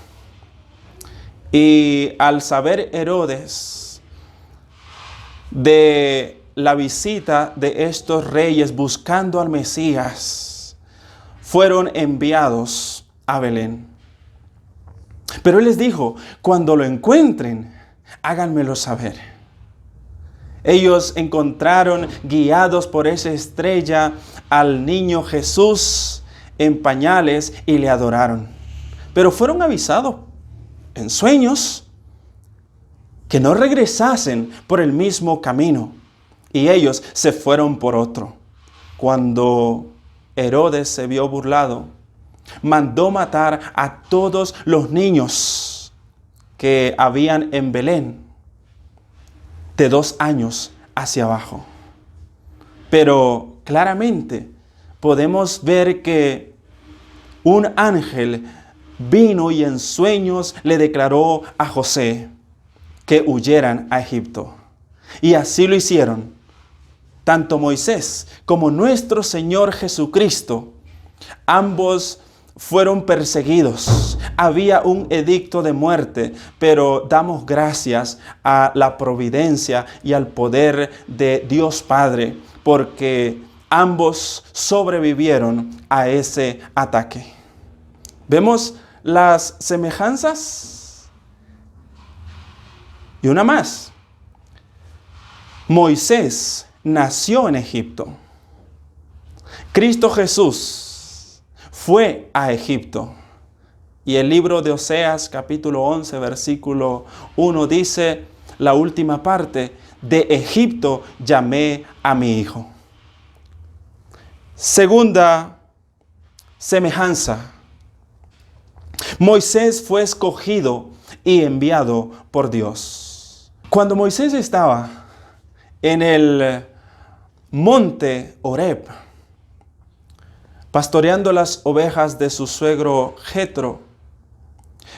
Y al saber Herodes de la visita de estos reyes buscando al Mesías, fueron enviados a Belén. Pero él les dijo: cuando lo encuentren, háganmelo saber. Ellos encontraron, guiados por esa estrella, al niño Jesús en pañales y le adoraron. Pero fueron avisados en sueños que no regresasen por el mismo camino, y ellos se fueron por otro. Cuando Herodes se vio burlado, mandó matar a todos los niños que habían en Belén, de 2 años hacia abajo. Pero claramente podemos ver que un ángel vino y en sueños le declaró a José que huyeran a Egipto. Y así lo hicieron. Tanto Moisés como nuestro Señor Jesucristo, ambos fueron perseguidos. Había un edicto de muerte, pero damos gracias a la providencia y al poder de Dios Padre, porque ambos sobrevivieron a ese ataque. ¿Vemos las semejanzas? Y una más. Moisés nació en Egipto. Cristo Jesús fue a Egipto. Y el libro de Oseas, capítulo 11, versículo 1, dice la última parte: de Egipto llamé a mi hijo. Segunda semejanza. Moisés fue escogido y enviado por Dios. Cuando Moisés estaba en el monte Horeb, pastoreando las ovejas de su suegro Jetro,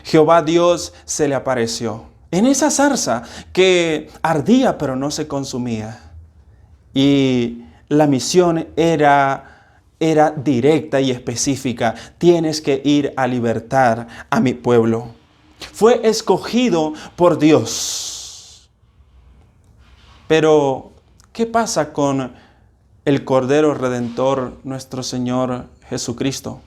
Jehová Dios se le apareció en esa zarza que ardía pero no se consumía. Y la misión era directa y específica: tienes que ir a libertar a mi pueblo. Fue escogido por Dios. Pero, ¿qué pasa con el Cordero Redentor, nuestro Señor Jesucristo?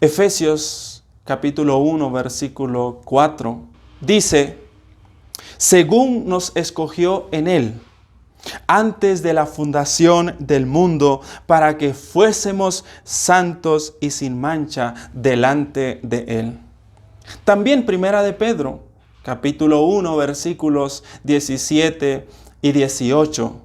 Efesios capítulo 1, versículo 4, dice: según nos escogió en Él, antes de la fundación del mundo, para que fuésemos santos y sin mancha delante de Él. También Primera de Pedro, capítulo 1, versículos 17 y 18.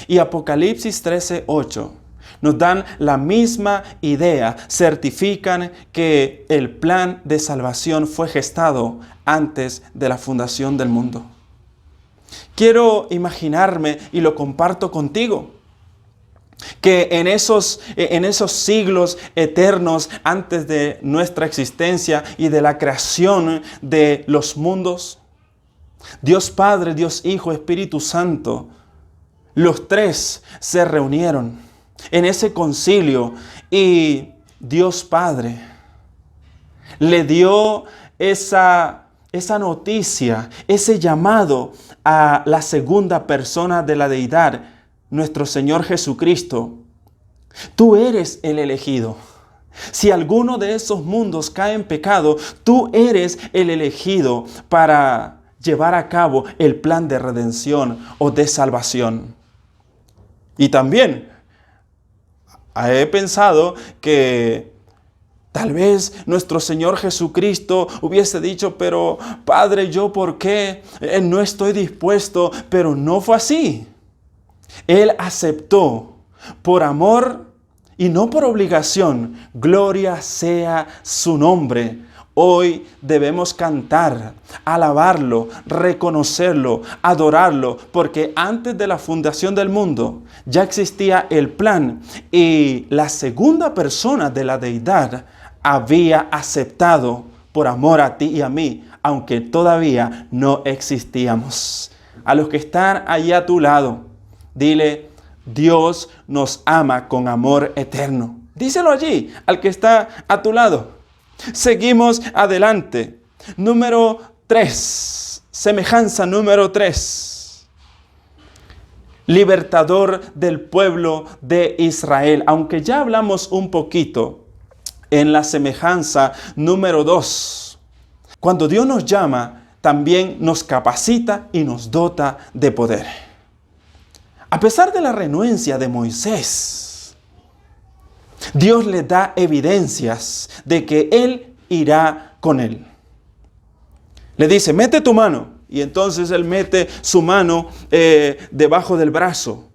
Y Apocalipsis 13, 8. Nos dan la misma idea. Certifican que el plan de salvación fue gestado antes de la fundación del mundo. Quiero imaginarme, y lo comparto contigo, que en esos siglos eternos antes de nuestra existencia y de la creación de los mundos, Dios Padre, Dios Hijo, Espíritu Santo, los tres se reunieron en ese concilio y Dios Padre le dio esa noticia, ese llamado a la segunda persona de la deidad, nuestro Señor Jesucristo. Tú eres el elegido. Si alguno de esos mundos cae en pecado, tú eres el elegido para llevar a cabo el plan de redención o de salvación. Y también he pensado que tal vez nuestro Señor Jesucristo hubiese dicho: pero Padre, ¿yo por qué no estoy dispuesto? Pero no fue así. Él aceptó por amor y no por obligación. Gloria sea su nombre. Hoy debemos cantar, alabarlo, reconocerlo, adorarlo, porque antes de la fundación del mundo ya existía el plan y la segunda persona de la deidad había aceptado por amor a ti y a mí, aunque todavía no existíamos. A los que están allí a tu lado, dile: Dios nos ama con amor eterno. Díselo allí, al que está a tu lado. Seguimos adelante. Número 3. Semejanza número 3. Libertador del pueblo de Israel. Aunque ya hablamos un poquito en la semejanza número 2. Cuando Dios nos llama, también nos capacita y nos dota de poder. A pesar de la renuencia de Moisés, Dios le da evidencias de que Él irá con él. Le dice: mete tu mano. Y entonces él mete su mano debajo del brazo.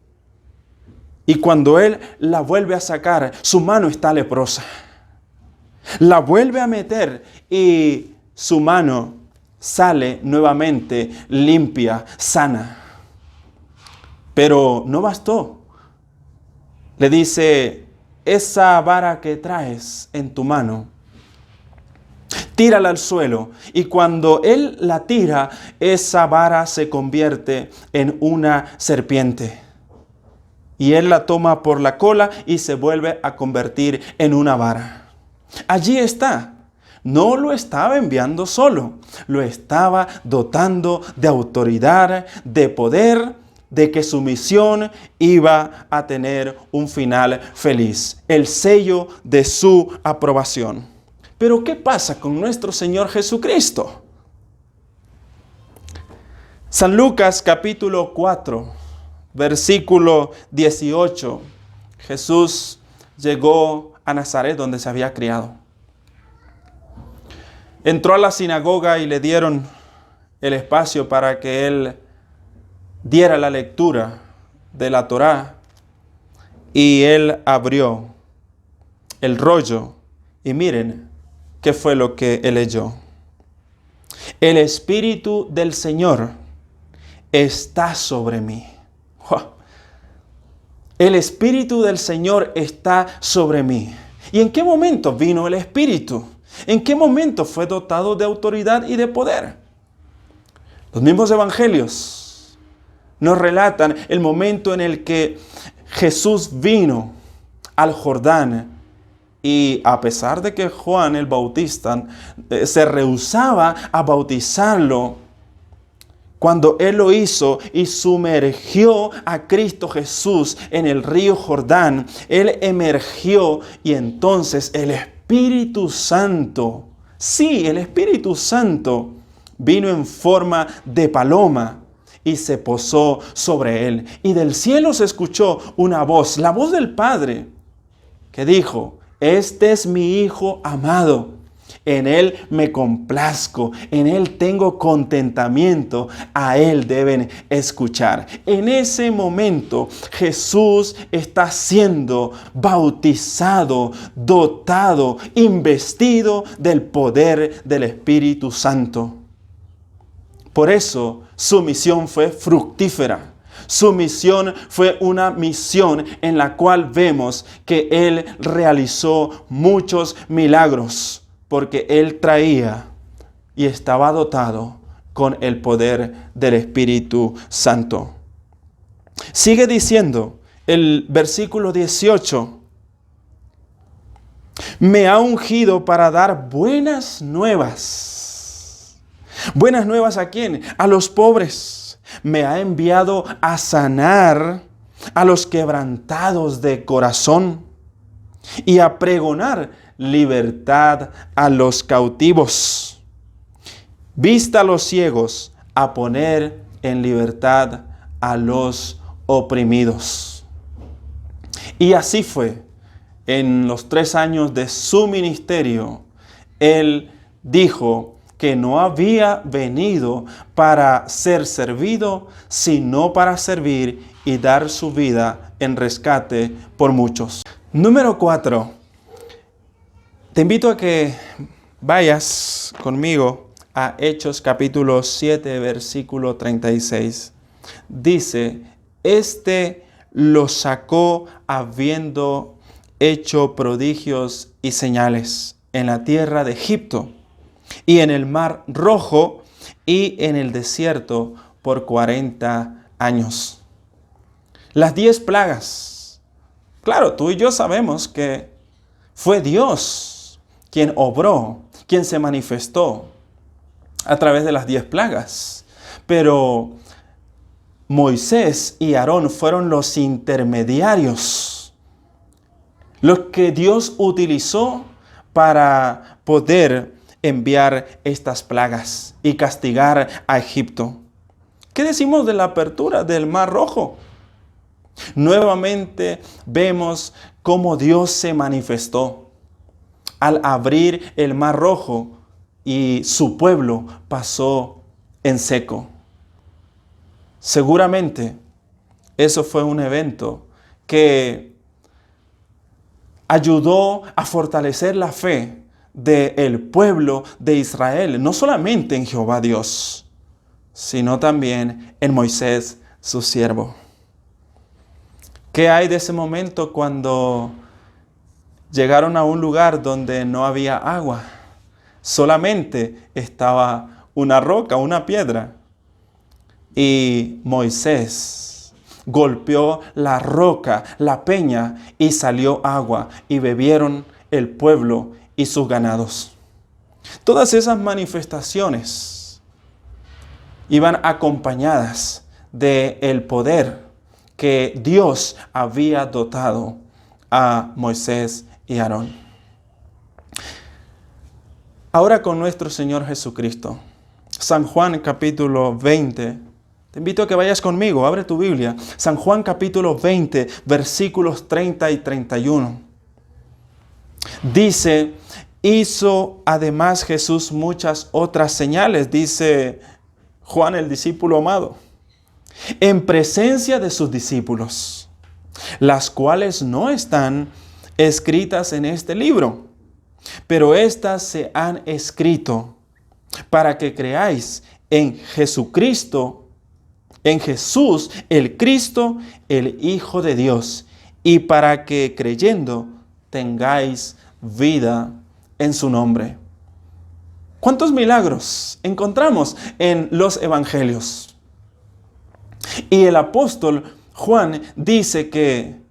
Y cuando él la vuelve a sacar, su mano está leprosa. La vuelve a meter y su mano sale nuevamente limpia, sana. Pero no bastó. Le dice, esa vara que traes en tu mano, tírala al suelo. Y cuando él la tira, esa vara se convierte en una serpiente. Y él la toma por la cola y se vuelve a convertir en una vara. Allí está. No lo estaba enviando solo. Lo estaba dotando de autoridad, de poder, de que su misión iba a tener un final feliz. El sello de su aprobación. Pero ¿qué pasa con nuestro Señor Jesucristo? San Lucas capítulo 4, versículo 18. Jesús llegó a Nazaret, donde se había criado. Entró a la sinagoga y le dieron el espacio para que él diera la lectura de la Torá. Y él abrió el rollo y miren qué fue lo que él leyó. El Espíritu del Señor está sobre mí. El Espíritu del Señor está sobre mí. ¿Y en qué momento vino el Espíritu? ¿En qué momento fue dotado de autoridad y de poder? Los mismos evangelios nos relatan el momento en el que Jesús vino al Jordán y a pesar de que Juan el Bautista se rehusaba a bautizarlo, cuando él lo hizo y sumergió a Cristo Jesús en el río Jordán, él emergió y entonces el Espíritu Santo, sí, el Espíritu Santo vino en forma de paloma y se posó sobre él. Y del cielo se escuchó una voz, la voz del Padre, que dijo, este es mi Hijo amado. En Él me complazco, en Él tengo contentamiento, a Él deben escuchar. En ese momento Jesús está siendo bautizado, dotado, investido del poder del Espíritu Santo. Por eso su misión fue fructífera. Su misión fue una misión en la cual vemos que Él realizó muchos milagros. Porque Él traía y estaba dotado con el poder del Espíritu Santo. Sigue diciendo el versículo 18. Me ha ungido para dar buenas nuevas. ¿Buenas nuevas a quién? A los pobres. Me ha enviado a sanar a los quebrantados de corazón y a pregonar libertad a los cautivos, vista a los ciegos, a poner en libertad a los oprimidos. Y así fue. En los 3 años de su ministerio, Él dijo que no había venido para ser servido, sino para servir y dar su vida en rescate por muchos. Número 4. Te invito a que vayas conmigo a Hechos capítulo 7, versículo 36. Dice, este lo sacó habiendo hecho prodigios y señales en la tierra de Egipto y en el mar Rojo y en el desierto por 40 años. Las 10 plagas. Claro, tú y yo sabemos que fue Dios quien obró, quien se manifestó a través de las 10 plagas. Pero Moisés y Aarón fueron los intermediarios, los que Dios utilizó para poder enviar estas plagas y castigar a Egipto. ¿Qué decimos de la apertura del Mar Rojo? Nuevamente vemos cómo Dios se manifestó al abrir el Mar Rojo y su pueblo pasó en seco. Seguramente eso fue un evento que ayudó a fortalecer la fe del pueblo de Israel, no solamente en Jehová Dios, sino también en Moisés, su siervo. ¿Qué hay de ese momento cuando llegaron a un lugar donde no había agua? Solamente estaba una roca, una piedra. Y Moisés golpeó la roca, la peña, y salió agua, y bebieron el pueblo y sus ganados. Todas esas manifestaciones iban acompañadas del poder que Dios había dotado a Moisés y Aarón. Ahora con nuestro Señor Jesucristo. San Juan capítulo 20. Te invito a que vayas conmigo, abre tu Biblia. San Juan capítulo 20, versículos 30 y 31. Dice, hizo además Jesús muchas otras señales, dice Juan el discípulo amado, en presencia de sus discípulos, las cuales no están escritas en este libro, pero éstas se han escrito para que creáis en Jesucristo, en Jesús, el Cristo, el Hijo de Dios, y para que creyendo tengáis vida en su nombre. ¿Cuántos milagros encontramos en los evangelios? Y el apóstol Juan dice que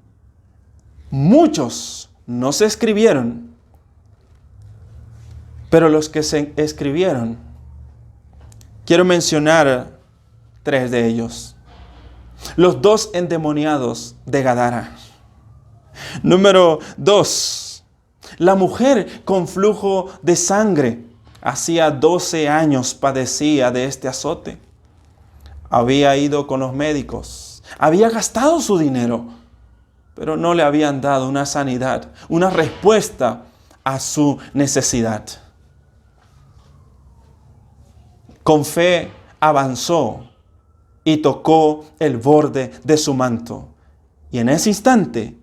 muchos no se escribieron, pero los que se escribieron, quiero mencionar 3 de ellos. Los 2 endemoniados de Gadara. Número 2, la mujer con flujo de sangre. Hacía 12 años padecía de este azote. Había ido con los médicos, había gastado su dinero, pero no le habían dado una sanidad, una respuesta a su necesidad. Con fe avanzó y tocó el borde de su manto. Y en ese instante,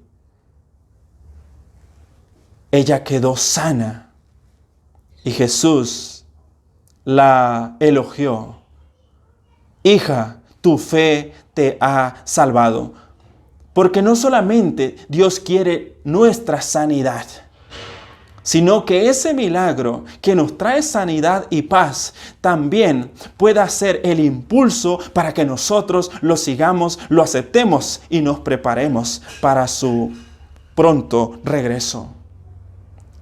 ella quedó sana. Y Jesús la elogió. Hija, tu fe te ha salvado. Porque no solamente Dios quiere nuestra sanidad, sino que ese milagro que nos trae sanidad y paz también pueda ser el impulso para que nosotros lo sigamos, lo aceptemos y nos preparemos para su pronto regreso.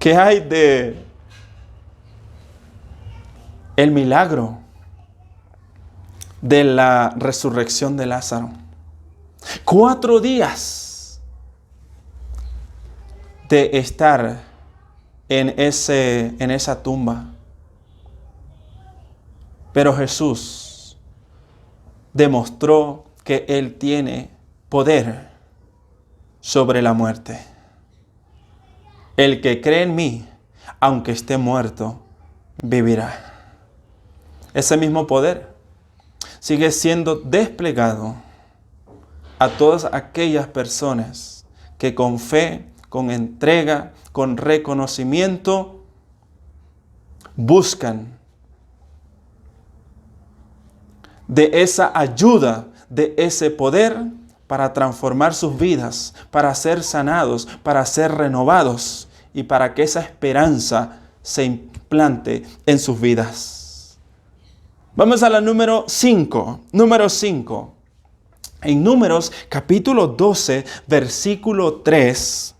¿Qué hay de el milagro de la resurrección de Lázaro? 4 días de estar en esa tumba. Pero Jesús demostró que Él tiene poder sobre la muerte. El que cree en mí, aunque esté muerto, vivirá. Ese mismo poder sigue siendo desplegado a todas aquellas personas que con fe, con entrega, con reconocimiento, buscan de esa ayuda, de ese poder para transformar sus vidas, para ser sanados, para ser renovados y para que esa esperanza se implante en sus vidas. Vamos a la número 5. Número 5. En Números capítulo 12, versículo 3,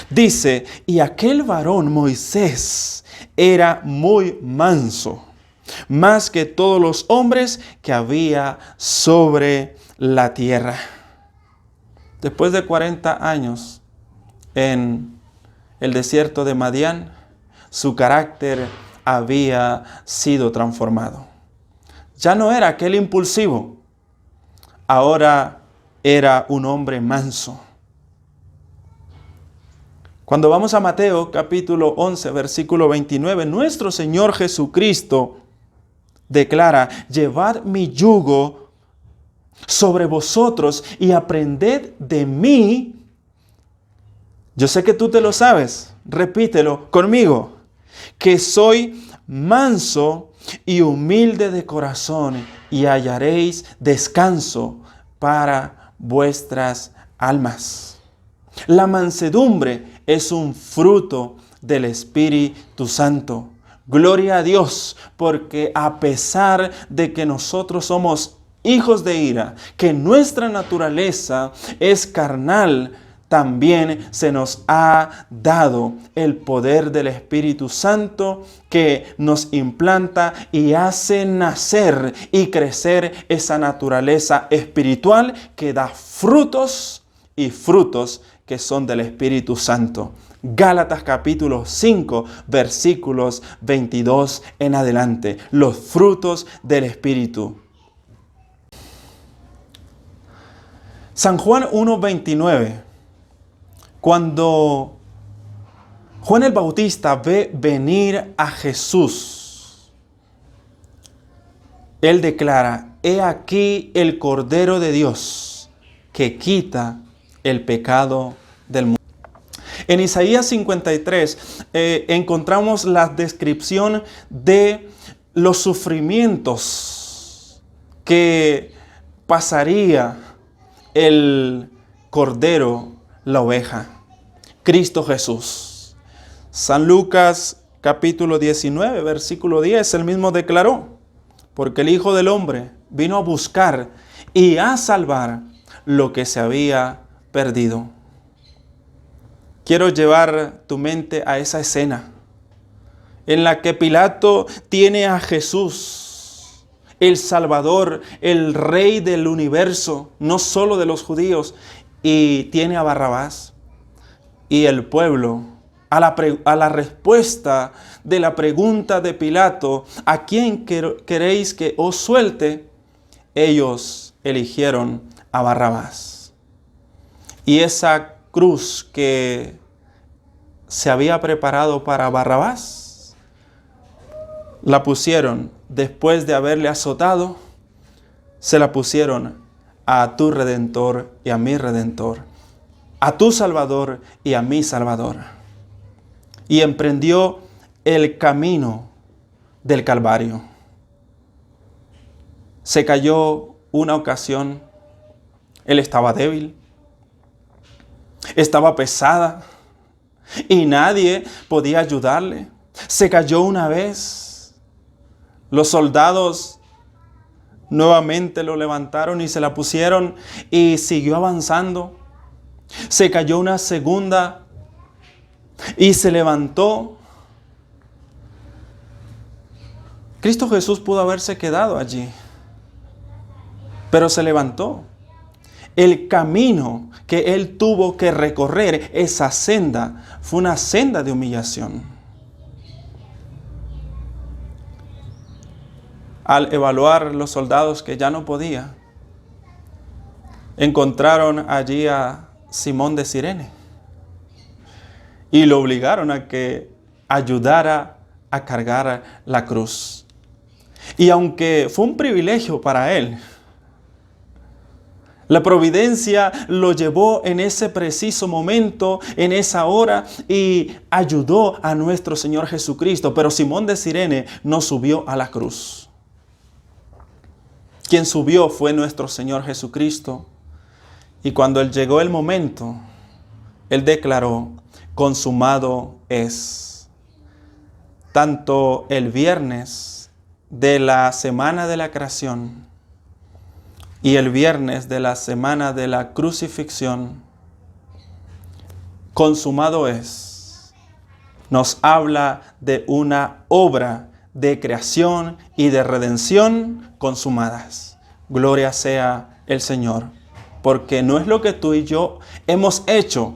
dice, y aquel varón Moisés era muy manso, más que todos los hombres que había sobre la tierra. Después de 40 años en el desierto de Madián, su carácter había sido transformado. Ya no era aquel impulsivo, ahora era un hombre manso. Cuando vamos a Mateo capítulo 11, versículo 29, nuestro Señor Jesucristo declara, llevad mi yugo sobre vosotros y aprended de mí. Yo sé que tú te lo sabes, repítelo conmigo, que soy manso y humilde de corazón y hallaréis descanso para vuestras almas. La mansedumbre es un fruto del Espíritu Santo. Gloria a Dios, porque a pesar de que nosotros somos hijos de ira, que nuestra naturaleza es carnal, también se nos ha dado el poder del Espíritu Santo que nos implanta y hace nacer y crecer esa naturaleza espiritual que da frutos y frutos que son del Espíritu Santo. Gálatas capítulo 5, versículos 22 en adelante. Los frutos del Espíritu. San Juan 1:29. Cuando Juan el Bautista ve venir a Jesús, él declara, he aquí el Cordero de Dios que quita el pecado del mundo. En Isaías 53 encontramos la descripción de los sufrimientos que pasaría el Cordero, la oveja, Cristo Jesús. San Lucas capítulo 19, versículo 10, él mismo declaró, porque el Hijo del Hombre vino a buscar y a salvar lo que se había perdido. Quiero llevar tu mente a esa escena en la que Pilato tiene a Jesús, el Salvador, el Rey del universo, no solo de los judíos, y tiene a Barrabás. Y el pueblo, a la respuesta de la pregunta de Pilato, ¿a quién queréis que os suelte? Ellos eligieron a Barrabás. Y esa cruz que se había preparado para Barrabás, la pusieron después de haberle azotado, se la pusieron a tu Redentor y a mi Redentor, a tu Salvador y a mi Salvador. Y emprendió el camino del Calvario. Se cayó una ocasión, él estaba débil, estaba pesada y nadie podía ayudarle. Se cayó una vez. Los soldados nuevamente lo levantaron y se la pusieron y siguió avanzando. Se cayó una segunda y se levantó. Cristo Jesús pudo haberse quedado allí, pero se levantó. El camino que él tuvo que recorrer, esa senda, fue una senda de humillación. Al evaluar los soldados que ya no podía, encontraron allí a Simón de Cirene y lo obligaron a que ayudara a cargar la cruz. Y aunque fue un privilegio para él, la providencia lo llevó en ese preciso momento, en esa hora, y ayudó a nuestro Señor Jesucristo. Pero Simón de Cirene no subió a la cruz. Quien subió fue nuestro Señor Jesucristo. Y cuando llegó el momento, él declaró, consumado es. Tanto el viernes de la semana de la creación y el viernes de la semana de la crucifixión, consumado es, nos habla de una obra de creación y de redención consumadas. Gloria sea el Señor, porque no es lo que tú y yo hemos hecho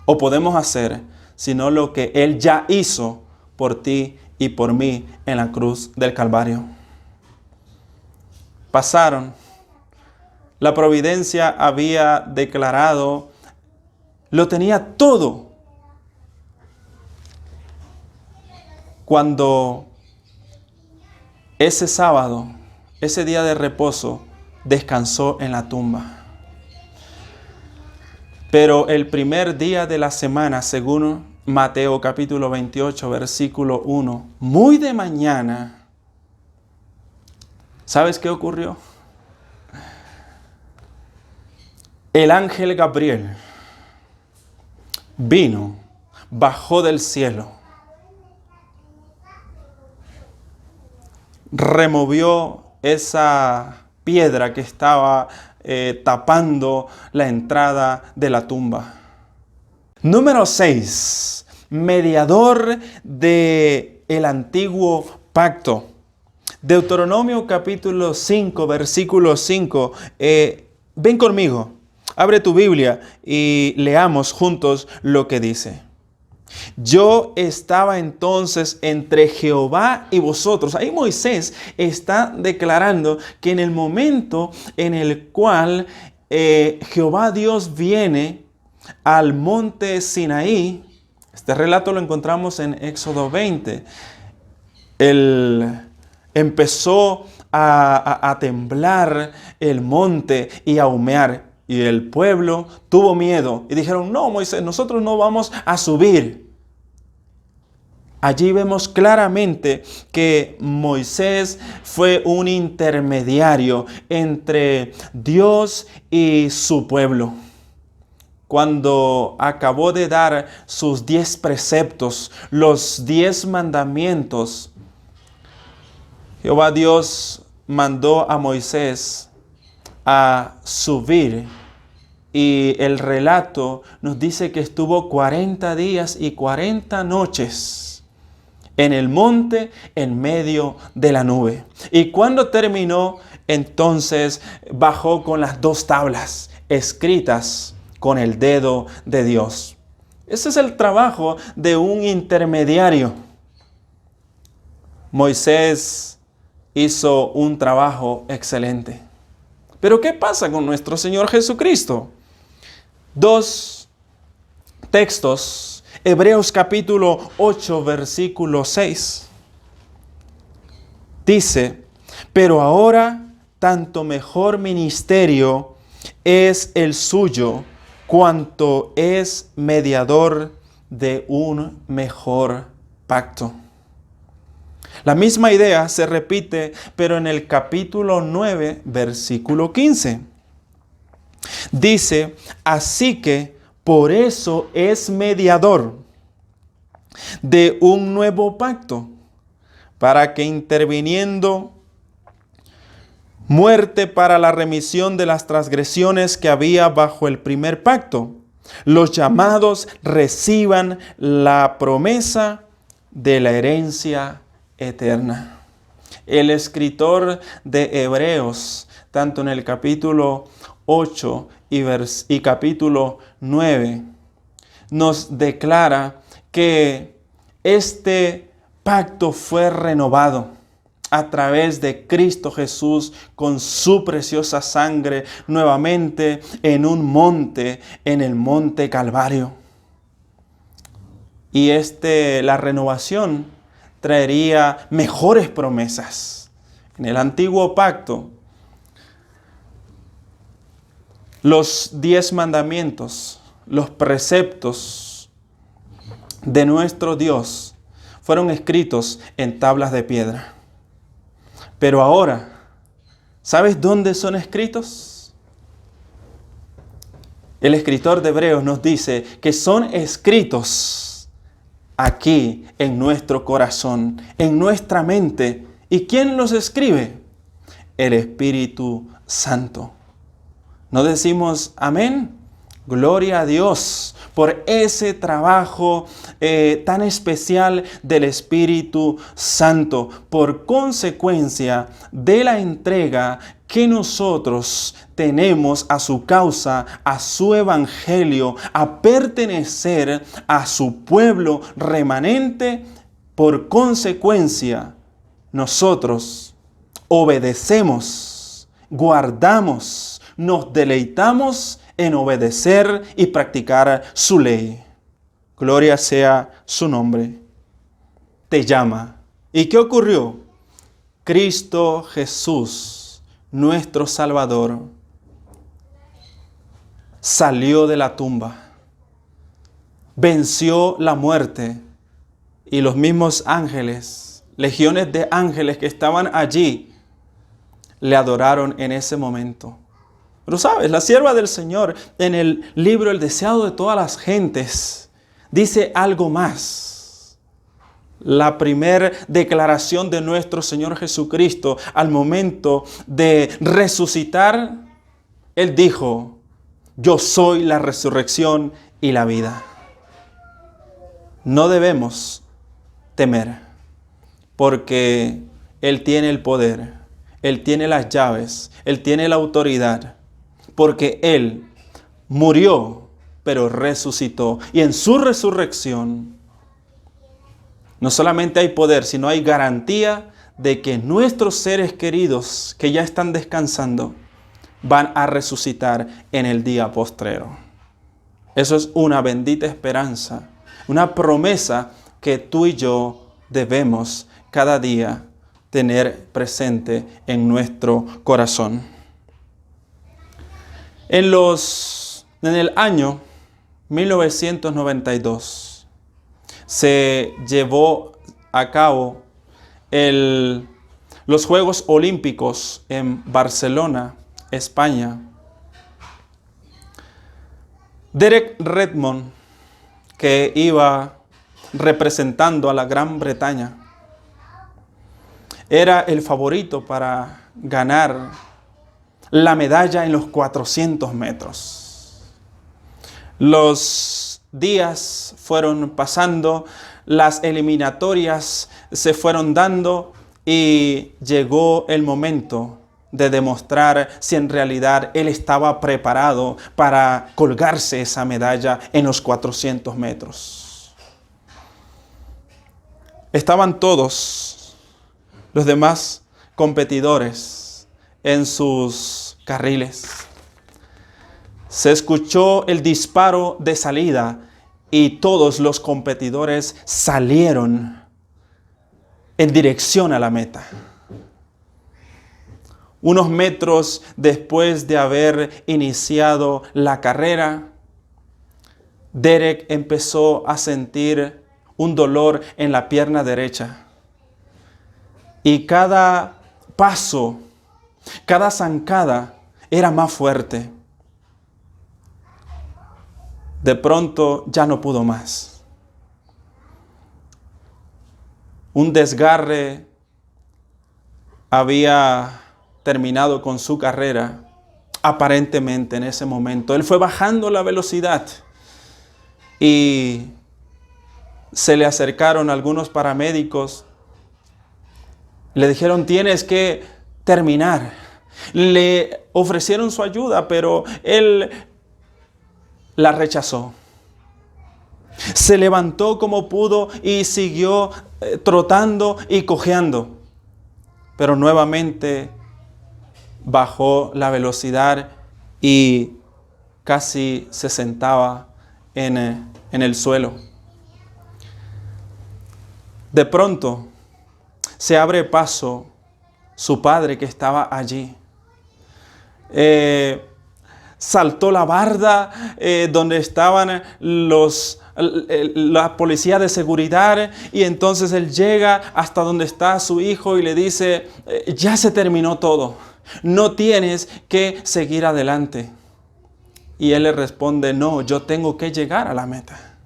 o podemos hacer, sino lo que Él ya hizo por ti y por mí en la cruz del Calvario. Pasaron. La providencia había declarado, lo tenía todo. Cuando ese sábado, ese día de reposo, descansó en la tumba. Pero el primer día de la semana, según Mateo capítulo 28, versículo 1, muy de mañana, ¿sabes qué ocurrió? El ángel Gabriel vino, bajó del cielo, removió esa piedra que estaba tapando la entrada de la tumba. Número 6. Mediador del antiguo pacto. Deuteronomio capítulo 5, versículo 5. Ven conmigo, abre tu Biblia y leamos juntos lo que dice. Yo estaba entonces entre Jehová y vosotros. Ahí Moisés está declarando que en el momento en el cual Jehová Dios viene al monte Sinaí, este relato lo encontramos en Éxodo 20, empezó a temblar el monte y a humear. Y el pueblo tuvo miedo y dijeron, no, Moisés, nosotros no vamos a subir. Allí vemos claramente que Moisés fue un intermediario entre Dios y su pueblo. Cuando acabó de dar sus 10 preceptos, los 10 mandamientos, Jehová Dios mandó a Moisés a subir. Y el relato nos dice que estuvo 40 días y 40 noches en el monte en medio de la nube. Y cuando terminó, entonces bajó con las 2 tablas escritas con el dedo de Dios. Ese es el trabajo de un intermediario. Moisés hizo un trabajo excelente. Pero ¿qué pasa con nuestro Señor Jesucristo? 2 textos, Hebreos capítulo 8, versículo 6. Dice, pero ahora tanto mejor ministerio es el suyo, cuanto es mediador de un mejor pacto. La misma idea se repite, pero en el capítulo 9, versículo 15. Dice, así que por eso es mediador de un nuevo pacto, para que interviniendo muerte para la remisión de las transgresiones que había bajo el primer pacto, los llamados reciban la promesa de la herencia eterna. El escritor de Hebreos, tanto en el capítulo 8 y capítulo 9, nos declara que este pacto fue renovado a través de Cristo Jesús con su preciosa sangre nuevamente en un monte, en el monte Calvario. Y la renovación traería mejores promesas. En el antiguo pacto, los 10 mandamientos, los preceptos de nuestro Dios fueron escritos en tablas de piedra. Pero ahora, ¿sabes dónde son escritos? El escritor de Hebreos nos dice que son escritos aquí en nuestro corazón, en nuestra mente. ¿Y quién los escribe? El Espíritu Santo. ¿No decimos amén? Gloria a Dios por ese trabajo tan especial del Espíritu Santo, por consecuencia de la entrega que nosotros tenemos a su causa, a su evangelio, a pertenecer a su pueblo remanente. Por consecuencia, nosotros obedecemos, guardamos, nos deleitamos en obedecer y practicar su ley. Gloria sea su nombre. Te llama. ¿Y qué ocurrió? Cristo Jesús, nuestro Salvador, salió de la tumba, venció la muerte, y los mismos ángeles, legiones de ángeles que estaban allí, le adoraron en ese momento. Pero sabes, la sierva del Señor en el libro El deseado de todas las gentes dice algo más. La primera declaración de nuestro Señor Jesucristo al momento de resucitar, Él dijo: yo soy la resurrección y la vida. No debemos temer, porque Él tiene el poder, Él tiene las llaves, Él tiene la autoridad, porque Él murió, pero resucitó. Y en su resurrección, no solamente hay poder, sino hay garantía de que nuestros seres queridos que ya están descansando van a resucitar en el día postrero. Eso es una bendita esperanza, una promesa que tú y yo debemos cada día tener presente en nuestro corazón. En el año 1992 se llevó a cabo los Juegos Olímpicos en Barcelona, España. Derek Redmond, que iba representando a la Gran Bretaña, era el favorito para ganar la medalla en los 400 metros. Los días fueron pasando, las eliminatorias se fueron dando y llegó el momento de demostrar si en realidad él estaba preparado para colgarse esa medalla en los 400 metros. Estaban todos los demás competidores en sus carriles. Se escuchó el disparo de salida y todos los competidores salieron en dirección a la meta. Unos metros después de haber iniciado la carrera, Derek empezó a sentir un dolor en la pierna derecha. Y cada paso, cada zancada era más fuerte. De pronto ya no pudo más. Un desgarre había terminado con su carrera, aparentemente en ese momento. Él fue bajando la velocidad y se le acercaron algunos paramédicos. Le dijeron: tienes que terminar. Le ofrecieron su ayuda, pero él la rechazó. Se levantó como pudo y siguió trotando y cojeando. Pero nuevamente bajó la velocidad y casi se sentaba en el suelo. De pronto se abre paso su padre, que estaba allí. Saltó la barda donde estaban la policía de seguridad, y entonces él llega hasta donde está su hijo y le dice: ya se terminó todo, no tienes que seguir adelante. Y él le responde: no, yo tengo que llegar a la meta.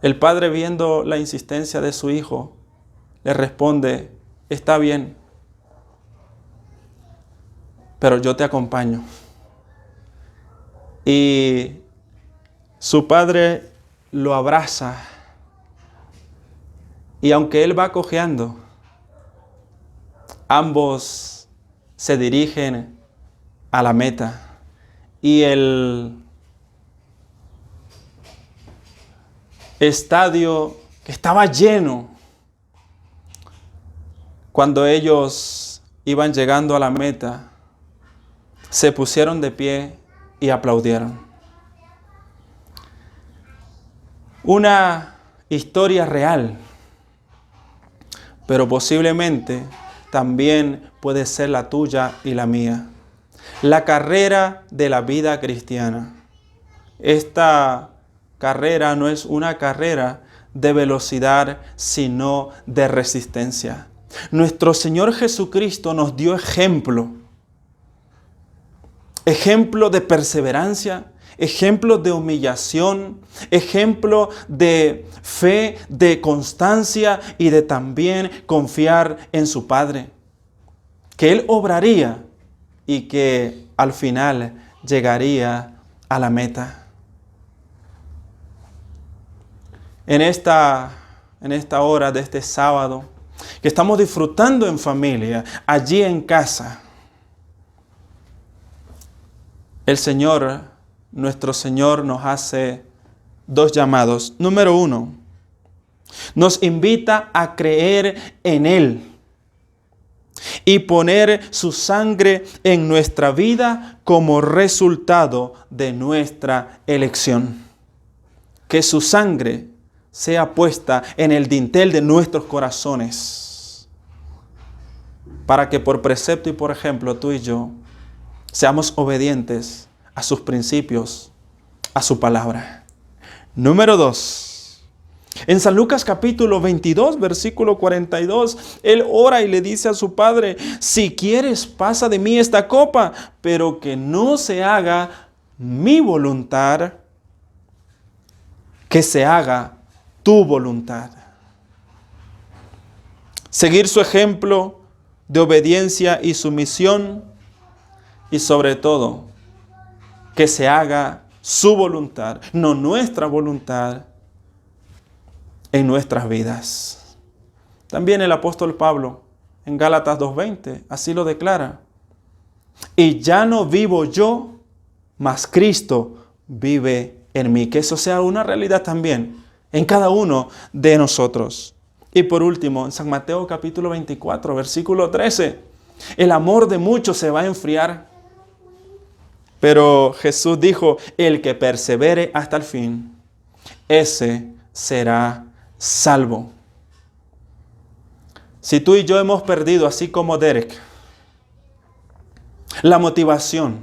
El padre, viendo la insistencia de su hijo, le responde: está bien, pero yo te acompaño. Y su padre lo abraza, y aunque él va cojeando, ambos se dirigen a la meta. Y el estadio, que estaba lleno, cuando ellos iban llegando a la meta, se pusieron de pie y aplaudieron. Una historia real, pero posiblemente también puede ser la tuya y la mía. La carrera de la vida cristiana. Esta carrera no es una carrera de velocidad, sino de resistencia. Nuestro Señor Jesucristo nos dio ejemplo de perseverancia, ejemplo de humillación, ejemplo de fe, de constancia y de también confiar en su Padre. Que Él obraría y que al final llegaría a la meta. En esta hora de este sábado, que estamos disfrutando en familia, allí en casa, el Señor, nuestro Señor, nos hace dos llamados. Número 1, nos invita a creer en Él y poner su sangre en nuestra vida como resultado de nuestra elección. Que su sangre sea puesta en el dintel de nuestros corazones, para que por precepto y por ejemplo tú y yo seamos obedientes a sus principios, a su palabra. Número 2. En San Lucas capítulo 22, versículo 42, Él ora y le dice a su Padre: si quieres, pasa de mí esta copa, pero que no se haga mi voluntad, que se haga tu voluntad. Seguir su ejemplo de obediencia y sumisión, y sobre todo, que se haga su voluntad, no nuestra voluntad, en nuestras vidas. También el apóstol Pablo, en Gálatas 2:20, así lo declara: y ya no vivo yo, mas Cristo vive en mí. Que eso sea una realidad también en cada uno de nosotros. Y por último, en San Mateo capítulo 24, versículo 13, el amor de muchos se va a enfriar, pero Jesús dijo: el que persevere hasta el fin, ese será salvo. Si tú y yo hemos perdido, así como Derek, la motivación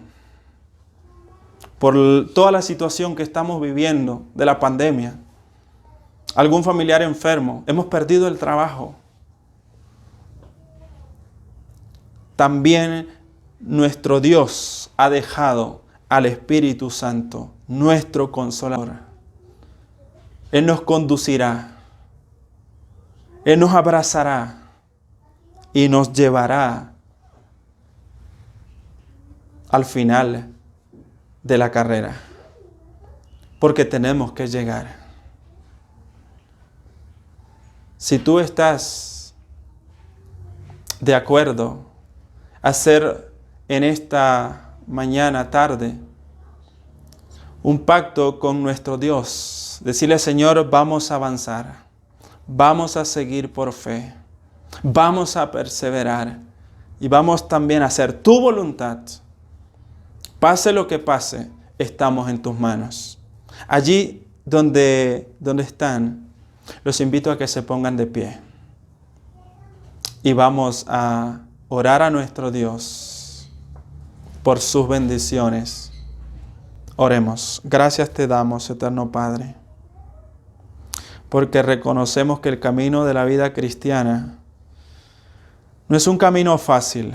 por toda la situación que estamos viviendo de la pandemia, algún familiar enfermo, hemos perdido el trabajo, también nuestro Dios ha dejado al Espíritu Santo, nuestro Consolador. Él nos conducirá, Él nos abrazará y nos llevará al final de la carrera, porque tenemos que llegar. Si tú estás de acuerdo a hacer en esta mañana, tarde, un pacto con nuestro Dios, decirle: Señor, vamos a avanzar, vamos a seguir por fe, vamos a perseverar y vamos también a hacer tu voluntad. Pase lo que pase, estamos en tus manos. Allí donde están, los invito a que se pongan de pie y vamos a orar a nuestro Dios por sus bendiciones. Oremos. Gracias te damos, eterno Padre, porque reconocemos que el camino de la vida cristiana no es un camino fácil,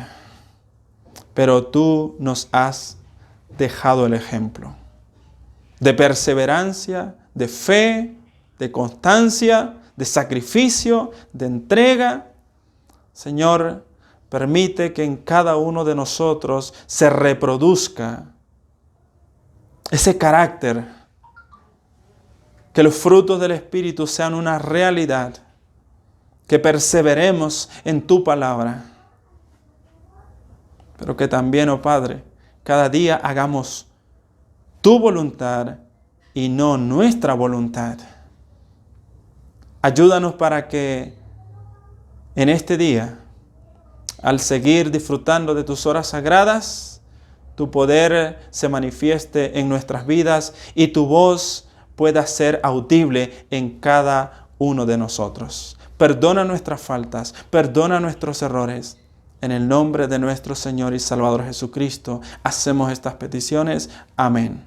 pero tú nos has dejado el ejemplo de perseverancia, de fe, de constancia, de sacrificio, de entrega. Señor, permite que en cada uno de nosotros se reproduzca ese carácter, que los frutos del Espíritu sean una realidad, que perseveremos en tu palabra, pero que también, oh Padre, cada día hagamos tu voluntad y no nuestra voluntad. Ayúdanos para que en este día, al seguir disfrutando de tus horas sagradas, tu poder se manifieste en nuestras vidas y tu voz pueda ser audible en cada uno de nosotros. Perdona nuestras faltas, perdona nuestros errores En el nombre de nuestro Señor y Salvador Jesucristo, hacemos estas peticiones. Amén.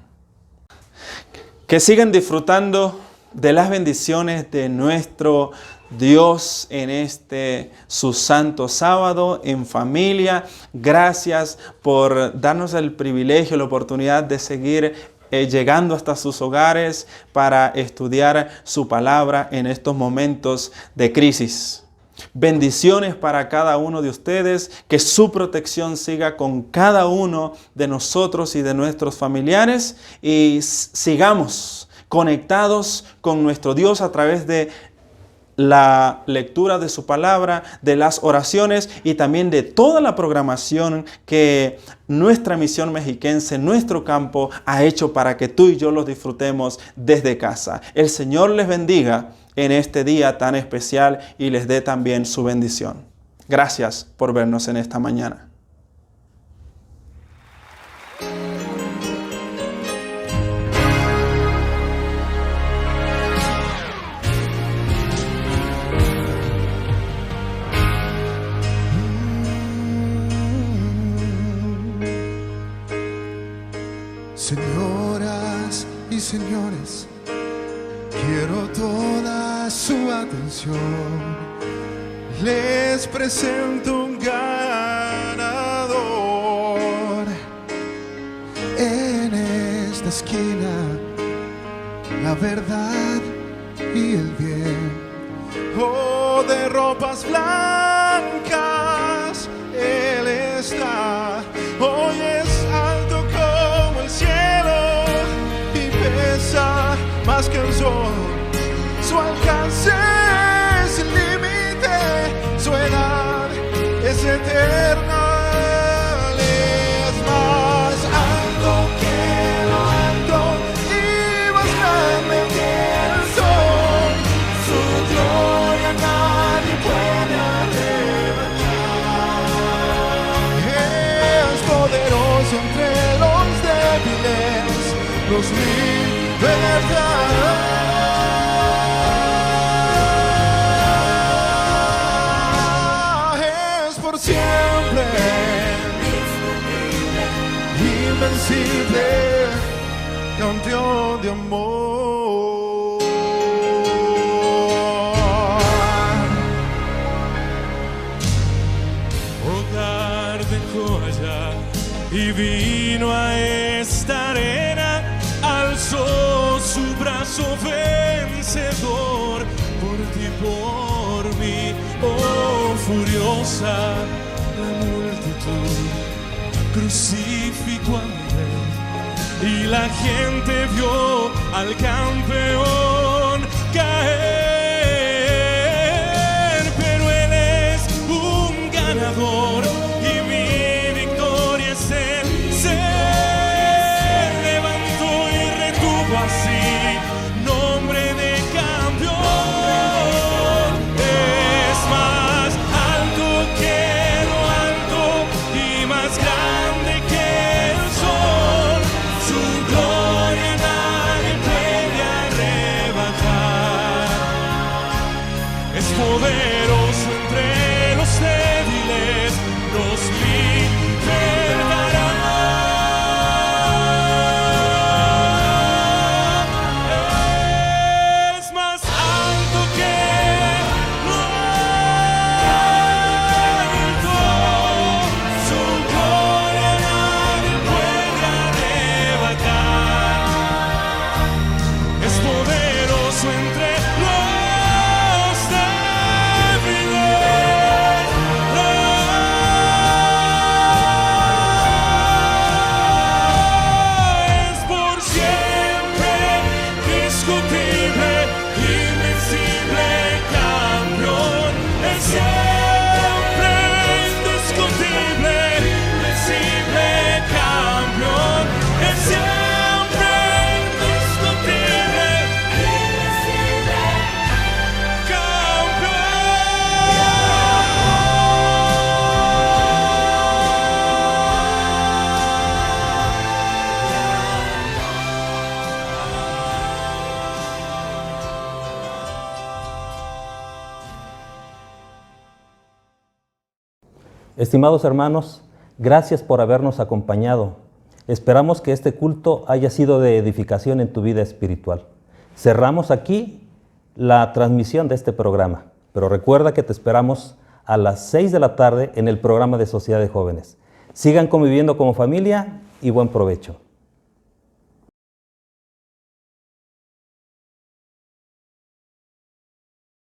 Que sigan disfrutando de las bendiciones de nuestro Dios en este su santo sábado en familia. Gracias por darnos el privilegio, la oportunidad de seguir llegando hasta sus hogares para estudiar su palabra en estos momentos de crisis. Bendiciones para cada uno de ustedes, que su protección siga con cada uno de nosotros y de nuestros familiares, y sigamos conectados con nuestro Dios a través de la lectura de su palabra, de las oraciones y también de toda la programación que nuestra misión mexiquense, nuestro campo, ha hecho para que tú y yo los disfrutemos desde casa. El Señor les bendiga en este día tan especial y les dé también su bendición. Gracias por vernos en esta mañana. Señoras y señores, quiero toda su atención. Les presento un ganador. En esta esquina, la verdad y el bien. Oh, de ropas blancas, Él está. Hoy es alto como el cielo y pesa más que el sol. Su alcance es sin límite, su edad es eterna. Él es más alto que lo alto y más grande que el sol. Su gloria nadie puede arrebatar. Es poderoso entre los débiles, los libertará. Siempre invencible, campeón de amor. Hogar de joya y vino a esta arena, alzó su brazo vencedor por ti, por mí. Oh, furiosa la multitud crucificó al Rey y la gente vio al campeón caer. Pero Él es un ganador y mi victoria es Él. Se levantó y retuvo así nombre de campeón. Poderoso entre los débiles, nos libertará. Es más alto que lo alto, su gloria nadie puede arrebatar. Es poderoso entre los débiles, Estimados hermanos, gracias por habernos acompañado. Esperamos que este culto haya sido de edificación en tu vida espiritual. Cerramos aquí la transmisión de este programa, pero recuerda que te esperamos a las 6 de la tarde en el programa de Sociedad de Jóvenes. Sigan conviviendo como familia y buen provecho.